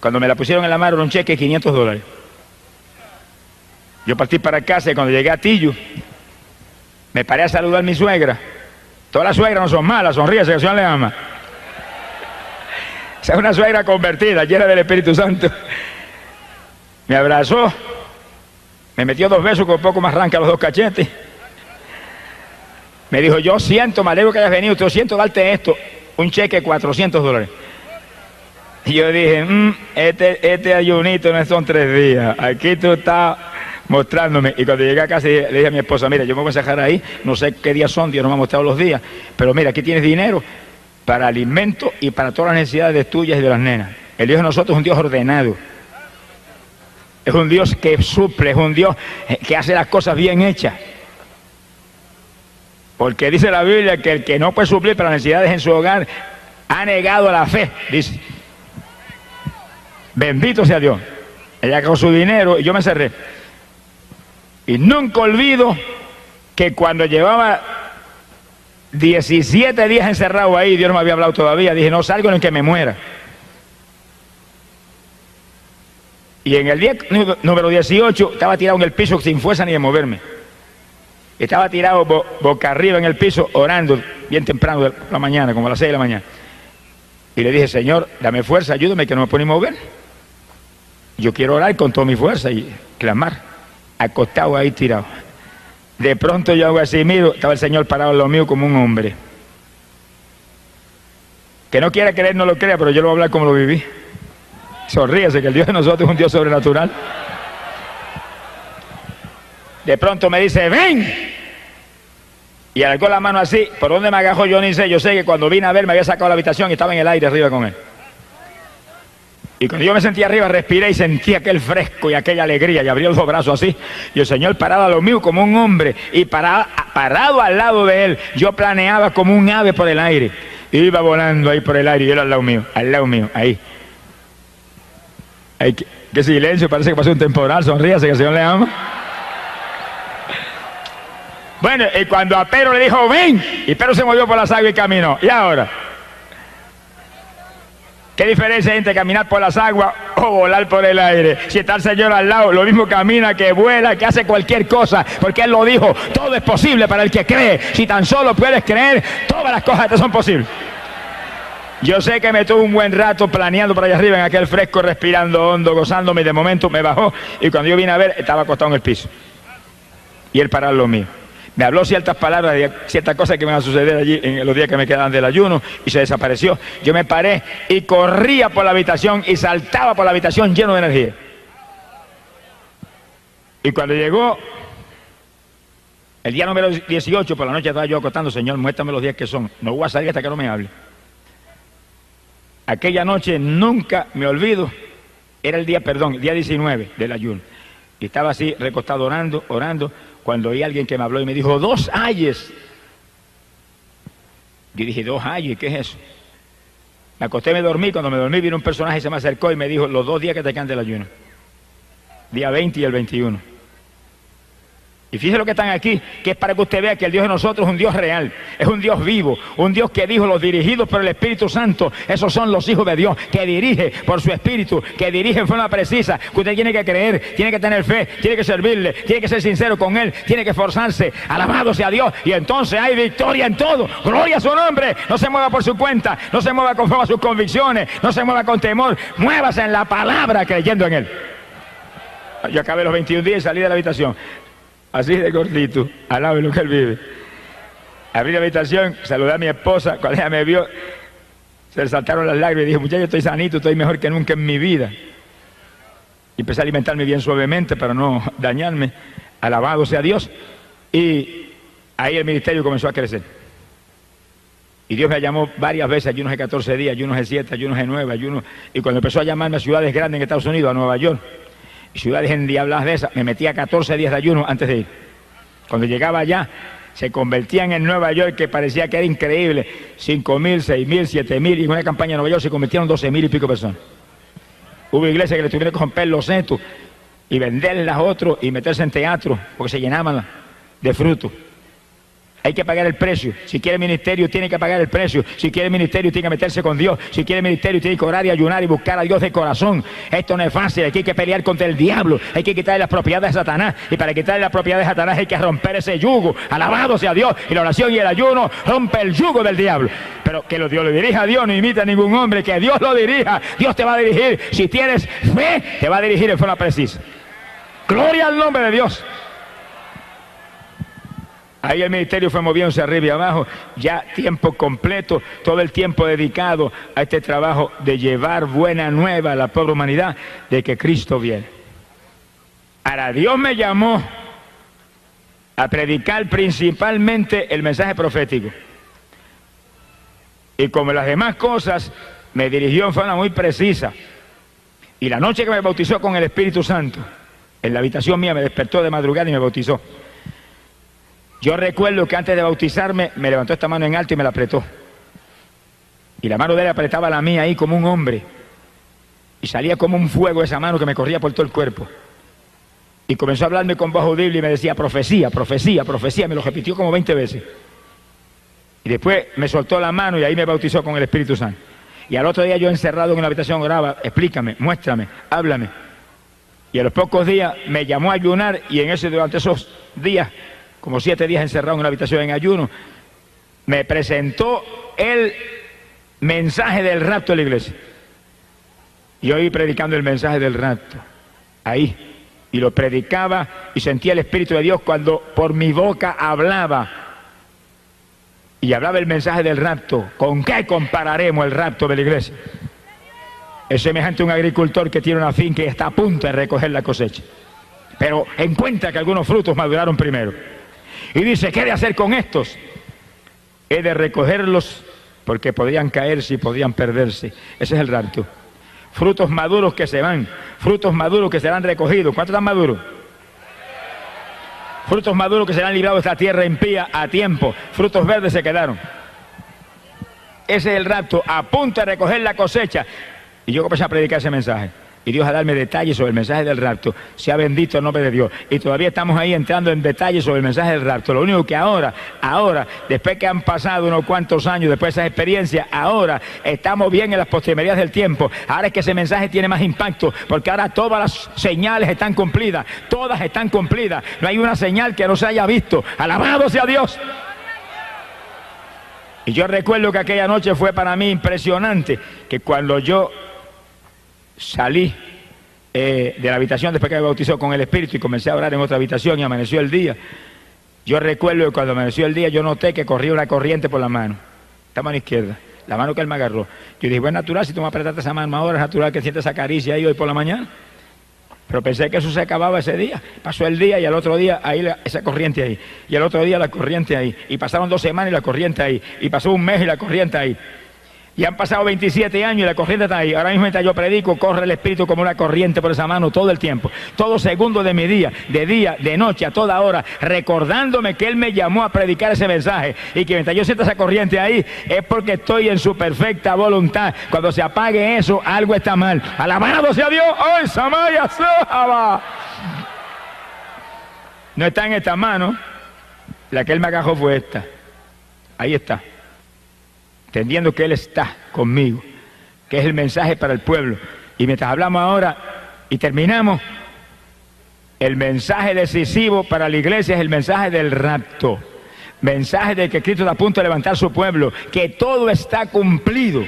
Cuando me la pusieron en la mano era un cheque de $500. Yo partí para casa y cuando llegué a Tillo, me paré a saludar a mi suegra. Todas las suegras no son malas, sonríe, que el Señor le ama. Esa es una suegra convertida, llena del Espíritu Santo. Me abrazó, me metió 2 besos con poco más arranca los 2 cachetes. Me dijo, yo siento, me alegro que hayas venido, yo siento darte esto, un cheque de $400. Y yo dije, este ayunito no son 3 días, aquí tú estás mostrándome. Y cuando llegué a casa le dije a mi esposa, mira, yo me voy a encerrar ahí, no sé qué días son, Dios no me ha mostrado los días, pero mira, aquí tienes dinero para alimentos y para todas las necesidades tuyas y de las nenas. El Dios de nosotros es un Dios ordenado, es un Dios que suple, es un Dios que hace las cosas bien hechas. Porque dice la Biblia que el que no puede suplir para las necesidades en su hogar ha negado la fe, dice. Bendito sea Dios. Ella con su dinero y yo me encerré. Y nunca olvido que cuando llevaba 17 días encerrado ahí, Dios no me había hablado todavía, dije, no salgo ni que me muera. Y en el día número 18 estaba tirado en el piso sin fuerza ni de moverme. Estaba tirado boca arriba en el piso orando bien temprano de la mañana, como a las 6 de la mañana. Y le dije, Señor, dame fuerza, ayúdame que no me puedo ni mover. Yo quiero orar con toda mi fuerza y clamar, acostado ahí tirado. De pronto yo hago así, miro, estaba el Señor parado en lo mío como un hombre. Que no quiera creer, no lo crea, pero yo lo voy a hablar como lo viví. Sonríese, que el Dios de nosotros es un Dios sobrenatural. De pronto me dice, ven. Y alargó la mano así, ¿por dónde me agajó? Yo ni sé, yo sé que cuando vine a ver me había sacado de la habitación y estaba en el aire arriba con él. Y cuando yo me sentí arriba, respiré y sentí aquel fresco y aquella alegría y abrí los 2 brazos así. Y el Señor parado a lo mío como un hombre y parado al lado de él, yo planeaba como un ave por el aire. Iba volando ahí por el aire y él al lado mío, ahí. Ay, qué silencio, parece que pasó un temporal, sonríase que el Señor le ama. Bueno, y cuando a Pedro le dijo, ven, y Pedro se movió por las aguas y caminó. ¿Y ahora? ¿Qué diferencia hay entre caminar por las aguas o volar por el aire? Si está el Señor al lado, lo mismo camina, que vuela, que hace cualquier cosa, porque Él lo dijo, todo es posible para el que cree. Si tan solo puedes creer, todas las cosas te son posibles. Yo sé que me tuve un buen rato planeando por allá arriba en aquel fresco, respirando hondo, gozándome, y de momento me bajó, y cuando yo vine a ver, estaba acostado en el piso. Y Él parado lo mío. Me habló ciertas palabras de ciertas cosas que me van a suceder allí en los días que me quedan del ayuno y se desapareció. Yo me paré y corría por la habitación y saltaba por la habitación lleno de energía. Y cuando llegó el día número 18, por la noche estaba yo acostando, Señor, muéstrame los días que son. No voy a salir hasta que no me hable. Aquella noche nunca me olvido, era el día 19 del ayuno. Y estaba así recostado orando. Cuando oí a alguien que me habló y me dijo, 2 ayes. Yo dije, 2 ayes, ¿qué es eso? Me acosté y me dormí. Cuando me dormí vino un personaje y se me acercó y me dijo, los 2 días que te quedan del ayuno. Día 20 y el 21. Y fíjese lo que están aquí, que es para que usted vea que el Dios de nosotros es un Dios real, es un Dios vivo, un Dios que dijo, los dirigidos por el Espíritu Santo, esos son los hijos de Dios, que dirige por su Espíritu, que dirige en forma precisa, que usted tiene que creer, tiene que tener fe, tiene que servirle, tiene que ser sincero con Él, tiene que esforzarse, alabado sea Dios, y entonces hay victoria en todo, gloria a su nombre. No se mueva por su cuenta, no se mueva conforme a sus convicciones, no se mueva con temor, muévase en la palabra creyendo en Él. Yo acabé los 21 días y salí de la habitación. Así de gordito, al lado de lo que Él vive. Abrí la habitación, saludé a mi esposa, cuando ella me vio, se le saltaron las lágrimas y dije, muchacho, estoy sanito, estoy mejor que nunca en mi vida. Y empecé a alimentarme bien suavemente para no dañarme, alabado sea Dios. Y ahí el ministerio comenzó a crecer. Y Dios me llamó varias veces, ayunos de 14 días, ayunos de 7, ayunos de 9, ayunos. Y cuando empezó a llamarme a ciudades grandes en Estados Unidos, a Nueva York, ciudades endiabladas de esas, me metía 14 días de ayuno antes de ir. Cuando llegaba allá, se convertían en Nueva York, que parecía que era increíble, 5.000, 6.000, 7.000, y en una campaña en Nueva York se convirtieron 12.000 y pico personas. Hubo iglesias que le tuvieron que romper los setos y venderlas a otros y meterse en teatro, porque se llenaban de frutos. Hay que pagar el precio. Si quiere ministerio, tiene que pagar el precio. Si quiere ministerio, tiene que meterse con Dios. Si quiere ministerio, tiene que orar y ayunar y buscar a Dios de corazón. Esto no es fácil. Aquí hay que pelear contra el diablo. Hay que quitarle las propiedades de Satanás. Y para quitarle las propiedades de Satanás hay que romper ese yugo. Alabado sea Dios. Y la oración y el ayuno rompe el yugo del diablo. Pero que Dios lo dirija a Dios, no imita a ningún hombre. Que Dios lo dirija. Dios te va a dirigir. Si tienes fe, te va a dirigir en forma precisa. Gloria al nombre de Dios. Ahí el ministerio fue moviéndose arriba y abajo, ya tiempo completo, todo el tiempo dedicado a este trabajo de llevar buena nueva a la pobre humanidad de que Cristo viene. Ahora, Dios me llamó a predicar principalmente el mensaje profético. Y como las demás cosas, me dirigió en forma muy precisa. Y la noche que me bautizó con el Espíritu Santo, en la habitación mía me despertó de madrugada y me bautizó. Yo recuerdo que antes de bautizarme me levantó esta mano en alto y me la apretó. Y la mano de él apretaba la mía ahí como un hombre. Y salía como un fuego esa mano que me corría por todo el cuerpo. Y comenzó a hablarme con voz audible y me decía profecía, profecía, profecía. Me lo repitió como 20 veces. Y después me soltó la mano y ahí me bautizó con el Espíritu Santo. Y al otro día yo encerrado en una habitación oraba, explícame, muéstrame, háblame. Y a los pocos días me llamó a ayunar y durante esos días, como 7 días encerrado en una habitación en ayuno, me presentó el mensaje del rapto de la iglesia. Y yo iba predicando el mensaje del rapto, ahí, y lo predicaba y sentía el Espíritu de Dios cuando por mi boca hablaba. Y hablaba el mensaje del rapto. ¿Con qué compararemos el rapto de la iglesia? Es semejante a un agricultor que tiene una finca y está a punto de recoger la cosecha. Pero encuentra que algunos frutos maduraron primero. Y dice, ¿qué he de hacer con estos? He de recogerlos porque podrían caerse y podrían perderse. Ese es el rapto. Frutos maduros que se van, frutos maduros que serán recogidos. ¿Cuántos están maduros? Frutos maduros que serán librados de esta tierra impía a tiempo. Frutos verdes se quedaron. Ese es el rapto, a punto de recoger la cosecha. Y yo comencé a predicar ese mensaje. Y Dios a darme detalles sobre el mensaje del rapto. Sea bendito el nombre de Dios. Y todavía estamos ahí entrando en detalles sobre el mensaje del rapto. Lo único que ahora, después que han pasado unos cuantos años, después de esas experiencias, ahora estamos bien en las postrimerías del tiempo. Ahora es que ese mensaje tiene más impacto, porque ahora todas las señales están cumplidas. Todas están cumplidas. No hay una señal que no se haya visto. Alabado sea Dios. Y yo recuerdo que aquella noche fue para mí impresionante, que cuando yo salí de la habitación después que me bautizó con el Espíritu y comencé a orar en otra habitación y amaneció el día. Yo recuerdo que cuando amaneció el día yo noté que corría una corriente por la mano, esta mano izquierda, la mano que él me agarró. Yo dije, bueno, es natural, si tú me apretaste esa mano ahora, es natural que sientes esa caricia ahí hoy por la mañana. Pero pensé que eso se acababa ese día. Pasó el día y al otro día ahí esa corriente ahí. Y al otro día la corriente ahí. Y pasaron 2 semanas y la corriente ahí. Y pasó un mes y la corriente ahí. Y han pasado 27 años y la corriente está ahí. Ahora mismo mientras yo predico, corre el Espíritu como una corriente por esa mano todo el tiempo. Todo segundo de mi día, de noche, a toda hora, recordándome que Él me llamó a predicar ese mensaje. Y que mientras yo sienta esa corriente ahí, es porque estoy en su perfecta voluntad. Cuando se apague eso, algo está mal. Alabado sea Dios. ¡Ay, Samaya Sahaba! No está en esta mano. La que Él me agarró fue esta. Ahí está. Entendiendo que Él está conmigo, que es el mensaje para el pueblo. Y mientras hablamos ahora y terminamos, el mensaje decisivo para la iglesia es el mensaje del rapto. Mensaje de que Cristo está a punto de levantar su pueblo, que todo está cumplido.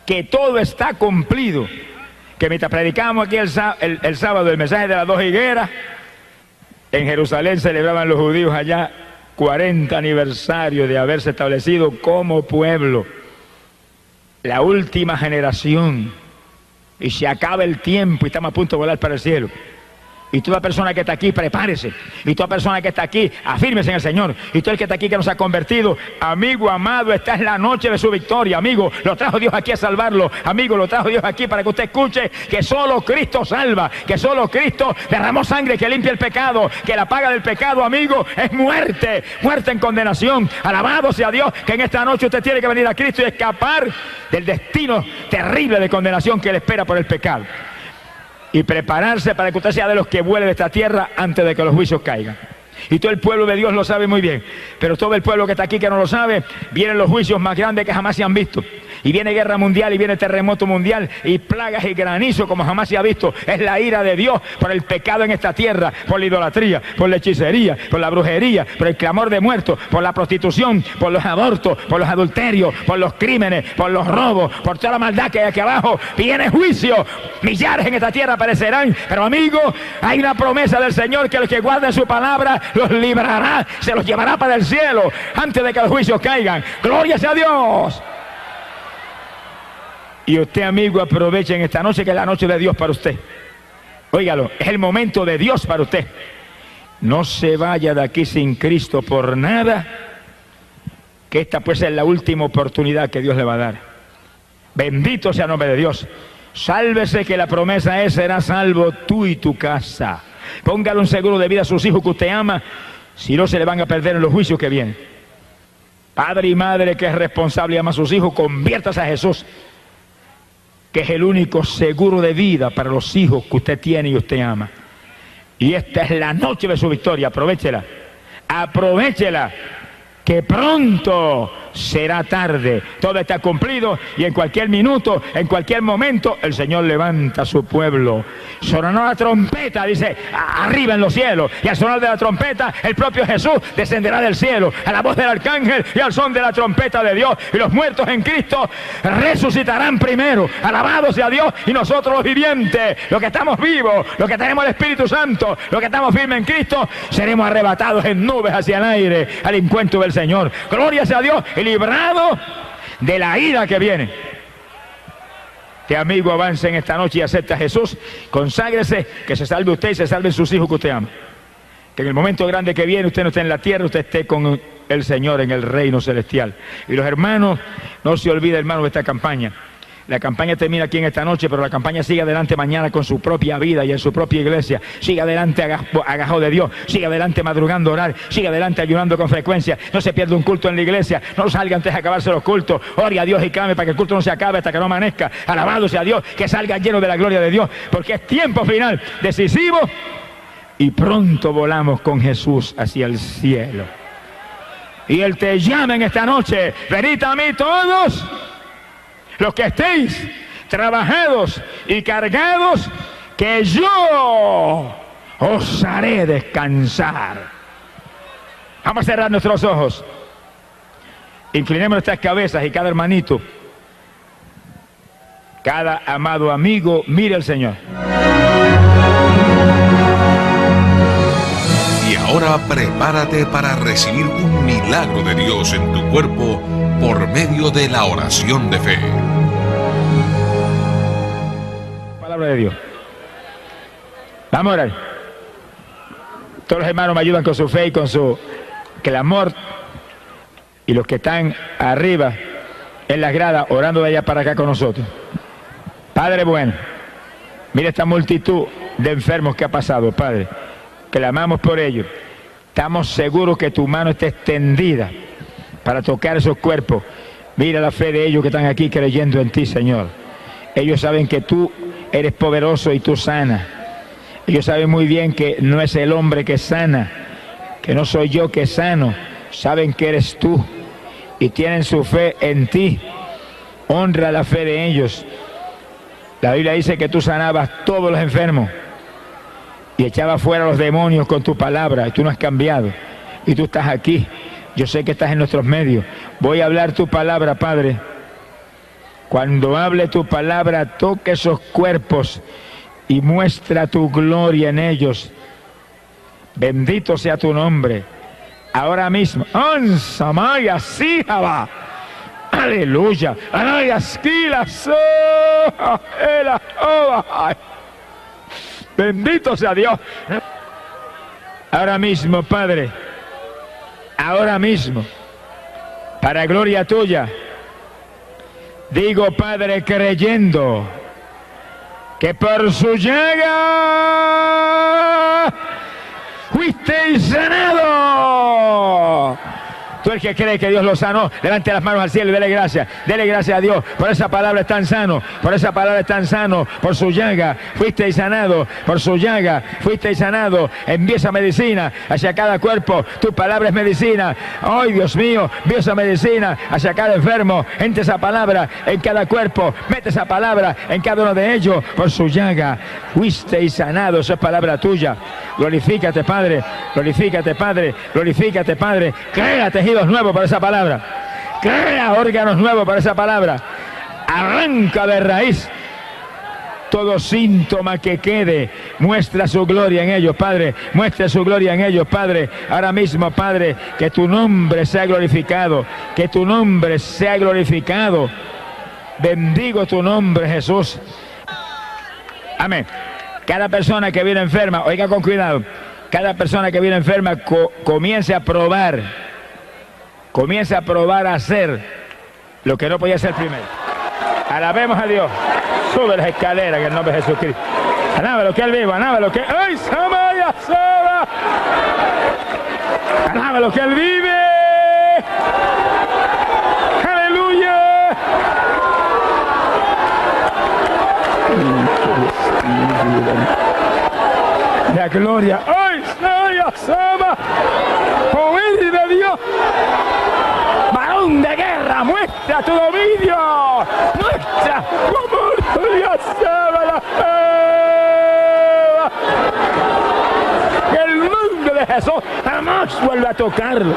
Que todo está cumplido. Que mientras predicábamos aquí el sábado el mensaje de las 2 higueras, en Jerusalén celebraban los judíos allá 40 aniversario de haberse establecido como pueblo, la última generación, y se acaba el tiempo y estamos a punto de volar para el cielo. Y toda persona que está aquí, prepárese. Y toda persona que está aquí, afírmese en el Señor. Y todo el que está aquí que nos ha convertido, amigo amado, esta es la noche de su victoria, amigo. Lo trajo Dios aquí a salvarlo, amigo. Lo trajo Dios aquí para que usted escuche que solo Cristo salva, que solo Cristo derramó sangre que limpia el pecado, que la paga del pecado, amigo, es muerte, muerte en condenación. Alabado sea Dios, que en esta noche usted tiene que venir a Cristo y escapar del destino terrible de condenación que le espera por el pecado. Y prepararse para que usted sea de los que vuele de esta tierra antes de que los juicios caigan. Y todo el pueblo de Dios lo sabe muy bien, pero todo el pueblo que está aquí que no lo sabe, vienen los juicios más grandes que jamás se han visto. Y viene guerra mundial, y viene terremoto mundial, y plagas y granizo como jamás se ha visto. Es la ira de Dios por el pecado en esta tierra, por la idolatría, por la hechicería, por la brujería, por el clamor de muertos, por la prostitución, por los abortos, por los adulterios, por los crímenes, por los robos, por toda la maldad que hay aquí abajo. Viene juicio, millares en esta tierra perecerán, pero amigo, hay una promesa del Señor que los que guarden su palabra los librará, se los llevará para el cielo antes de que los juicios caigan. ¡Gloria sea a Dios! Y usted, amigo, aproveche en esta noche, que es la noche de Dios para usted. Óigalo, es el momento de Dios para usted. No se vaya de aquí sin Cristo por nada, que esta pues es la última oportunidad que Dios le va a dar. Bendito sea el nombre de Dios. Sálvese, que la promesa es: serás salvo tú y tu casa. Póngale un seguro de vida a sus hijos que usted ama, si no se le van a perder en los juicios que vienen. Padre y madre que es responsable y ama a sus hijos, conviértase a Jesús, que es el único seguro de vida para los hijos que usted tiene y usted ama. Y esta es la noche de su victoria, aprovechela, aprovechela, que pronto será tarde. Todo está cumplido y en cualquier minuto, en cualquier momento, el Señor levanta a su pueblo. Sonará la trompeta, dice, arriba en los cielos, y al sonar de la trompeta, el propio Jesús descenderá del cielo, a la voz del arcángel y al son de la trompeta de Dios, y los muertos en Cristo resucitarán primero. Alabado sea Dios. Y nosotros los vivientes, los que estamos vivos, los que tenemos el Espíritu Santo, los que estamos firmes en Cristo, seremos arrebatados en nubes hacia el aire al encuentro del Señor. Gloria sea a Dios, y librado de la ira que viene. Este amigo, avance en esta noche y acepta a Jesús. Conságrese, que se salve usted y se salven sus hijos que usted ama. Que en el momento grande que viene usted no esté en la tierra, usted esté con el Señor en el reino celestial. Y los hermanos, no se olviden, hermanos, de esta campaña. La campaña termina aquí en esta noche, pero la campaña sigue adelante mañana con su propia vida y en su propia iglesia. Sigue adelante agajado de Dios, sigue adelante madrugando a orar, sigue adelante ayunando con frecuencia. No se pierda un culto en la iglesia, no salga antes de acabarse los cultos. Ore a Dios y clame para que el culto no se acabe hasta que no amanezca. Alabado sea Dios, que salga lleno de la gloria de Dios, porque es tiempo final, decisivo, y pronto volamos con Jesús hacia el cielo. Y Él te llama en esta noche: venid a mí todos los que estéis trabajados y cargados, que yo os haré descansar. Vamos a cerrar nuestros ojos, inclinemos nuestras cabezas, y cada hermanito, cada amado amigo, mire al Señor. Y ahora prepárate para recibir un milagro de Dios en tu cuerpo por medio de la oración de fe. Palabra de Dios. Vamos a orar. Todos los hermanos me ayudan con su fe y con su clamor. Y los que están arriba en las gradas, orando de allá para acá con nosotros. Padre bueno, mira esta multitud de enfermos que ha pasado, Padre. Clamamos por ellos. Estamos seguros que tu mano está extendida para tocar esos cuerpos. Mira la fe de ellos que están aquí creyendo en ti, Señor. Ellos saben que tú eres poderoso y tú sanas. Ellos saben muy bien que no es el hombre que sana, que no soy yo que sano. Saben que eres tú y tienen su fe en ti. Honra la fe de ellos. La Biblia dice que tú sanabas todos los enfermos y echabas fuera a los demonios con tu palabra, y tú no has cambiado. Y tú estás aquí. Yo sé que estás en nuestros medios. Voy a hablar tu palabra, Padre. Cuando hable tu palabra, toca esos cuerpos y muestra tu gloria en ellos. Bendito sea tu nombre. Ahora mismo. Aleluya. Bendito sea Dios. Ahora mismo, Padre, ahora mismo, para gloria tuya, digo, Padre, creyendo que por su llaga fuisteis sanado. Tú el que cree que Dios lo sanó, levante las manos al cielo y dele gracias a Dios, por esa palabra es tan sano, por esa palabra es tan sano, por su llaga fuisteis sanado, por su llaga fuisteis sanado. Envía esa medicina hacia cada cuerpo, tu palabra es medicina. Ay, Dios mío, envía esa medicina hacia cada enfermo, entre esa palabra en cada cuerpo, mete esa palabra en cada uno de ellos, por su llaga fuisteis sanado. Esa es palabra tuya. Glorifícate, Padre, glorifícate, Padre, glorifícate, Padre. Crea tejidos nuevos para esa palabra, crea órganos nuevos para esa palabra, arranca de raíz todo síntoma que quede, muestra su gloria en ellos, Padre, muestra su gloria en ellos, Padre, ahora mismo, Padre, que tu nombre sea glorificado, que tu nombre sea glorificado. Bendigo tu nombre, Jesús. Amén. Cada persona que viene enferma, oiga con cuidado, cada persona que viene enferma comience a probar a hacer lo que no podía hacer primero. Alabemos a Dios. Sube las escaleras en el nombre de Jesucristo. Alábalo que Él vive, alábalo que... ¡Ay, Samaya, Saba! Alábalo que Él vive. ¡Aleluya! La gloria. ¡Ay, Samaya, Saba! ¡Poder de Dios! ¡Varón de guerra! ¡Muestra tu dominio! ¡Muestra cómo Dios sabe la fe! Que el nombre de Jesús jamás vuelve a tocarlo.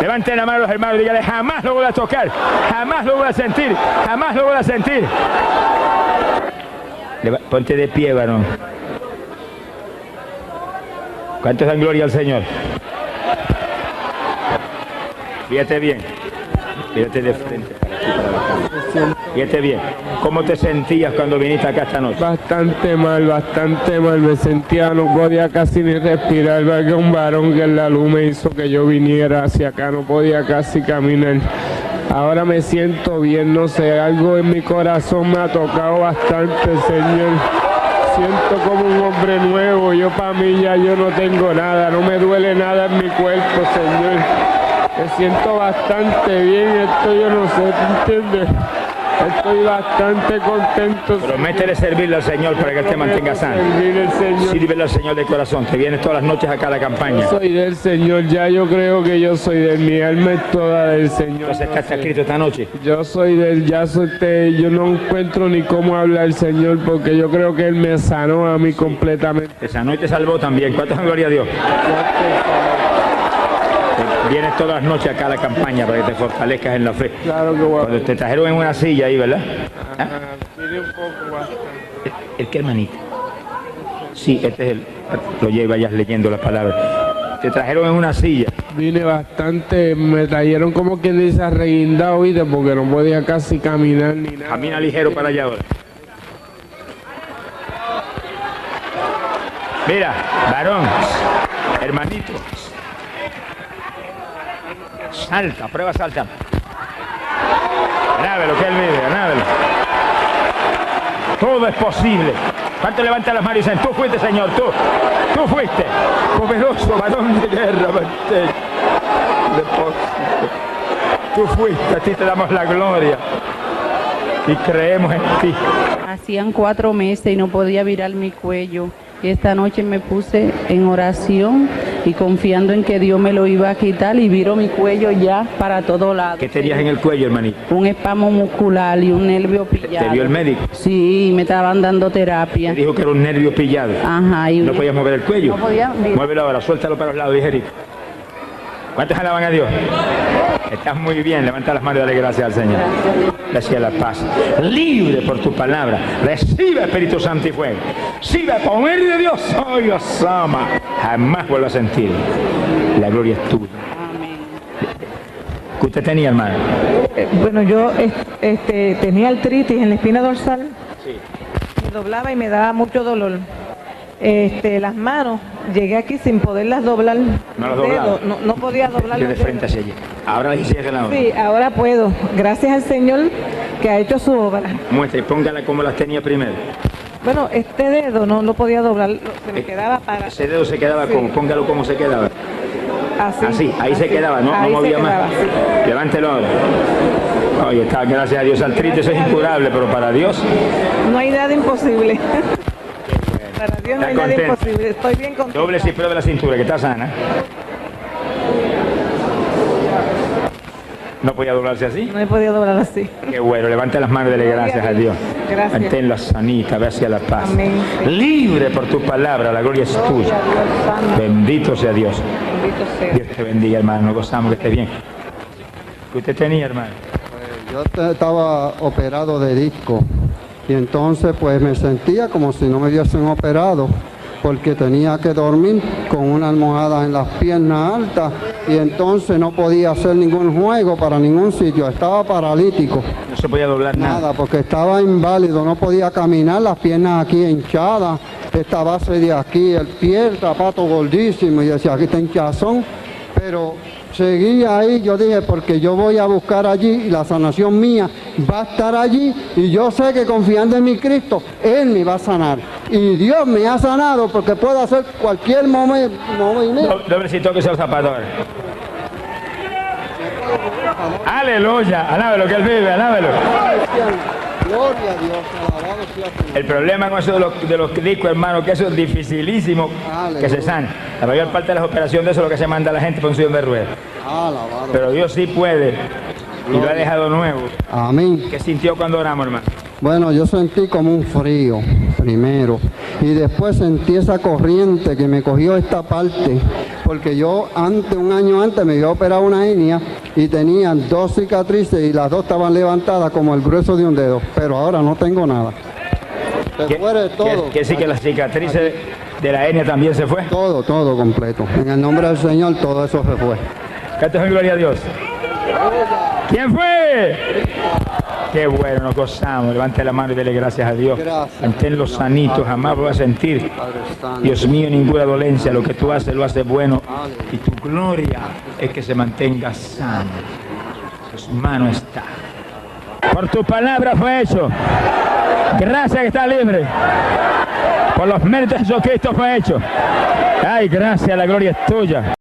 Levanten la mano los hermanos y díganle, jamás lo voy a tocar, jamás lo voy a sentir, jamás lo voy a sentir. Ponte de pie, varón. ¿Cuántos dan gloria al Señor? Fíjate bien, fíjate de frente, para aquí, para la cámara. Fíjate bien, ¿cómo te sentías cuando viniste acá esta noche? Bastante mal, me sentía, no podía casi ni respirar, que un varón que en la luz me hizo que yo viniera hacia acá, no podía casi caminar. Ahora me siento bien, no sé, algo en mi corazón me ha tocado bastante, Señor. Siento como un hombre nuevo, yo para mí ya yo no tengo nada, no me duele nada en mi cuerpo, Señor. Me siento bastante bien, esto yo no sé, ¿tú entiendes? Estoy bastante contento. Prométele servirle al Señor para que Él te mantenga sano. Sírvele al Señor de corazón, te vienes todas las noches acá a la campaña. Yo soy del Señor, ya yo creo que yo soy del, mi alma es toda del Señor. Entonces está escrito esta noche. Yo soy del, yo no encuentro ni cómo hablar al Señor porque yo creo que Él me sanó a mí completamente. Te sanó y te salvó también. ¿Cuántas gloria a Dios? Vienes todas las noches acá a la campaña para que te fortalezcas en la fe. Claro que bueno. Cuando te trajeron en una silla ahí, ¿verdad? ¿Ah? Mire un poco bastante. ¿El qué, hermanito? Sí, este es el... Lo lleva ya leyendo las palabras. Te trajeron en una silla. Vine bastante, me trajeron como quien dice arreguindado, ¿oíste? Porque no podía casi caminar ni nada. Camina ligero para allá ahora. Mira, varón, hermanito. Salta, prueba salta. Ganábelo, que Él vive, ganábelo. Todo es posible. ¿Cuánto levantan las manos y dicen, tú fuiste, Señor, tú fuiste, poderoso varón de guerra, tú fuiste, a ti te damos la gloria y creemos en ti. Hacían 4 meses y no podía virar mi cuello. Y esta noche me puse en oración y confiando en que Dios me lo iba a quitar y viro mi cuello ya para todos lados. ¿Qué tenías en el cuello, hermanito? Un espasmo muscular y un nervio pillado. ¿Te vio el médico? Sí, me estaban dando terapia. Te dijo que era un nervio pillado. Ajá. Y ¿No podías mover el cuello? No podía. Muévelo ahora, suéltalo para los lados, ligerito. ¿Cuántos alaban a Dios? Estás muy bien, levanta las manos y dale gracias al Señor. Gracias a la paz. Libre por tu palabra. Recibe Espíritu Santo y fuego. Recibe poder de Dios. Hoy os ama. Jamás vuelvo a sentir. La gloria es tuya. Amén. ¿Qué usted tenía, hermano? Bueno, yo tenía artritis en la espina dorsal. Sí. doblaba y me daba mucho dolor. Las manos, llegué aquí sin poderlas doblar. ¿No las doblaba? No podía doblar De los frente dedos. hacia allí. Ahora sí es la obra. Sí, ahora puedo. Gracias al Señor que ha hecho su obra. Muestra y póngala como las tenía primero. Bueno, este dedo no lo podía doblar, se me quedaba para... Ese dedo se quedaba Sí. como, póngalo como se quedaba. Así, Ahí se quedaba, no ahí se movía quedaba, más. sí. Levántelo ahora. Oye, está, gracias a Dios. Artritis eso es incurable, pero para Dios. No hay nada imposible. Para Dios no ¿Está hay nada contento? imposible. Estoy bien contenta. Doble y prueba la cintura, que está sana. No podía doblarse así. No he podido doblar así. Qué bueno, levante las manos y dele gracias a Dios. Gracias. Manténla sanita, ve hacia la paz. Amén. Libre por tu palabra, la gloria es tuya. Gloria a Dios Santo. Bendito sea Dios. Bendito sea. Dios te bendiga, hermano. Nos gozamos que esté bien. ¿Qué usted tenía, hermano? Yo estaba operado de disco y entonces pues me sentía como si no me hubiesen operado porque tenía que dormir con una almohada en las piernas altas y entonces no podía hacer ningún juego para ningún sitio, estaba paralítico. No se podía doblar nada. Nada, porque estaba inválido, no podía caminar, las piernas aquí hinchadas, esta base de aquí, el pie, el zapato gordísimo, y decía, aquí está hinchazón, pero seguía ahí, yo dije, porque yo voy a buscar allí y la sanación mía va a estar allí y yo sé que confiando en mi Cristo, Él me va a sanar. Y Dios me ha sanado porque puedo hacer cualquier movimiento. Doble si toque esos zapatos ahora. Aleluya, alábelo que él vive, alábelo. Gloria a Dios, alabado sea su nombre. El problema con eso de los discos, hermano, que eso es dificilísimo que se sane. La mayor parte de las operaciones de eso es lo que se manda a la gente por un sillón de ruedas. Alabado. Pero Dios sí puede y lo ha dejado nuevo. Amén. ¿Qué sintió cuando oramos, hermano? Bueno, yo sentí como un frío primero y después sentí esa corriente que me cogió esta parte porque yo un año antes me había operado una hernia y tenía 2 cicatrices y las 2 estaban levantadas como el grueso de un dedo, pero ahora no tengo nada. Se fue todo. ¿Qué sí que las cicatrices de la hernia también se fue? Todo completo. En el nombre del Señor todo eso se fue. Cantos en gloria a Dios. ¿Quién fue? Qué bueno, nos gozamos. Levante la mano y dele gracias a Dios. Gracias. Manténlo sanito, jamás lo va a sentir. Padre Santo. Dios mío, ninguna dolencia. Lo que tú haces, lo haces bueno. Y tu gloria es que se mantenga sano. Tu mano está. Por tu palabra fue hecho. Gracias que está libre. Por los méritos de Jesucristo fue hecho. Ay, gracias, la gloria es tuya.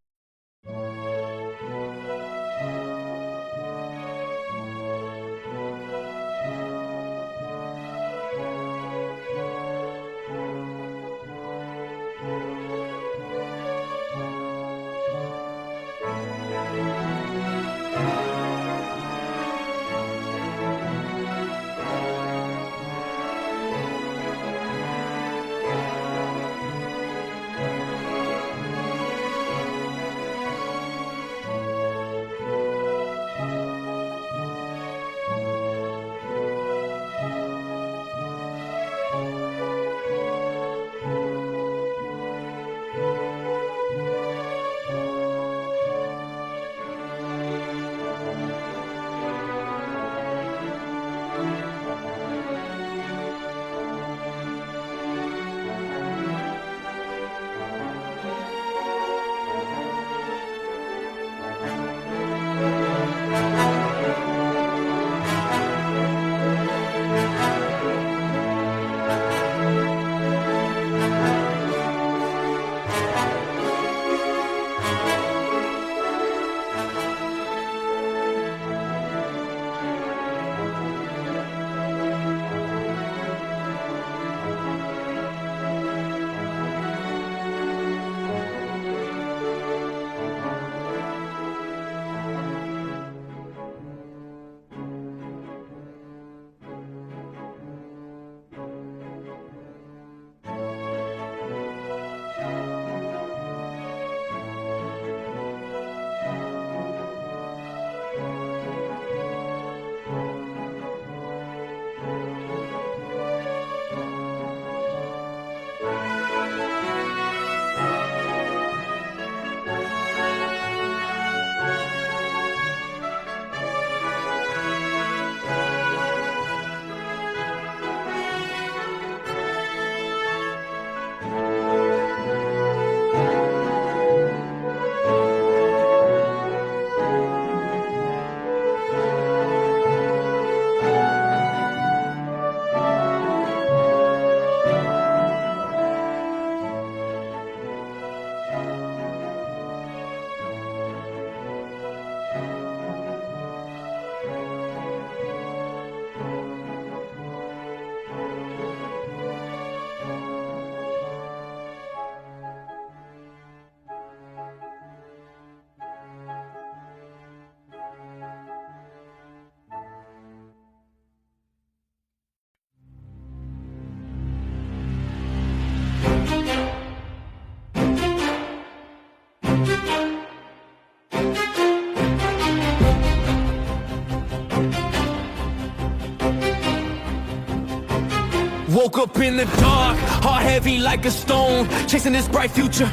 woke up in the dark, heart heavy like a stone, chasing this bright future,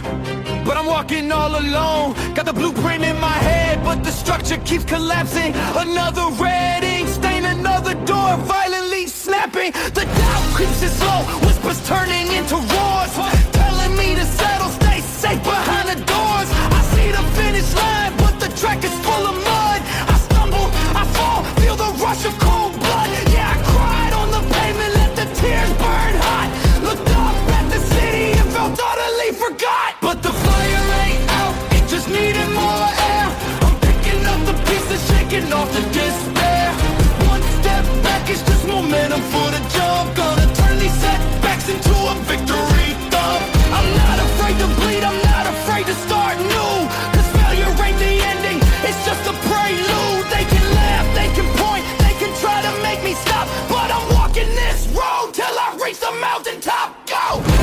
but I'm walking all alone. Got the blueprint in my head, but the structure keeps collapsing. Another red ink stain, another door violently snapping. The doubt creeps in slow, whispers turning into roars, telling me to settle, stay safe behind the doors. I see the finish line, but the track is full of mud. I stumble, I fall, feel the rush of cold blood. Yeah, I cried on the pavement, let the tears burn hot. Looked up at the city and felt utterly forgot. But the fire ain't out, it just needed more air. I'm picking up the pieces, shaking off the despair. One step back is just momentum for the jump. Gonna turn these setbacks into a victory thump. I'm not afraid to bleed, I'm not afraid to start new. Cause failure ain't the ending, it's just a prelude. They can laugh, they can point, they can try to make me stop, but I'm walking this road till I reach the mountaintop. Go!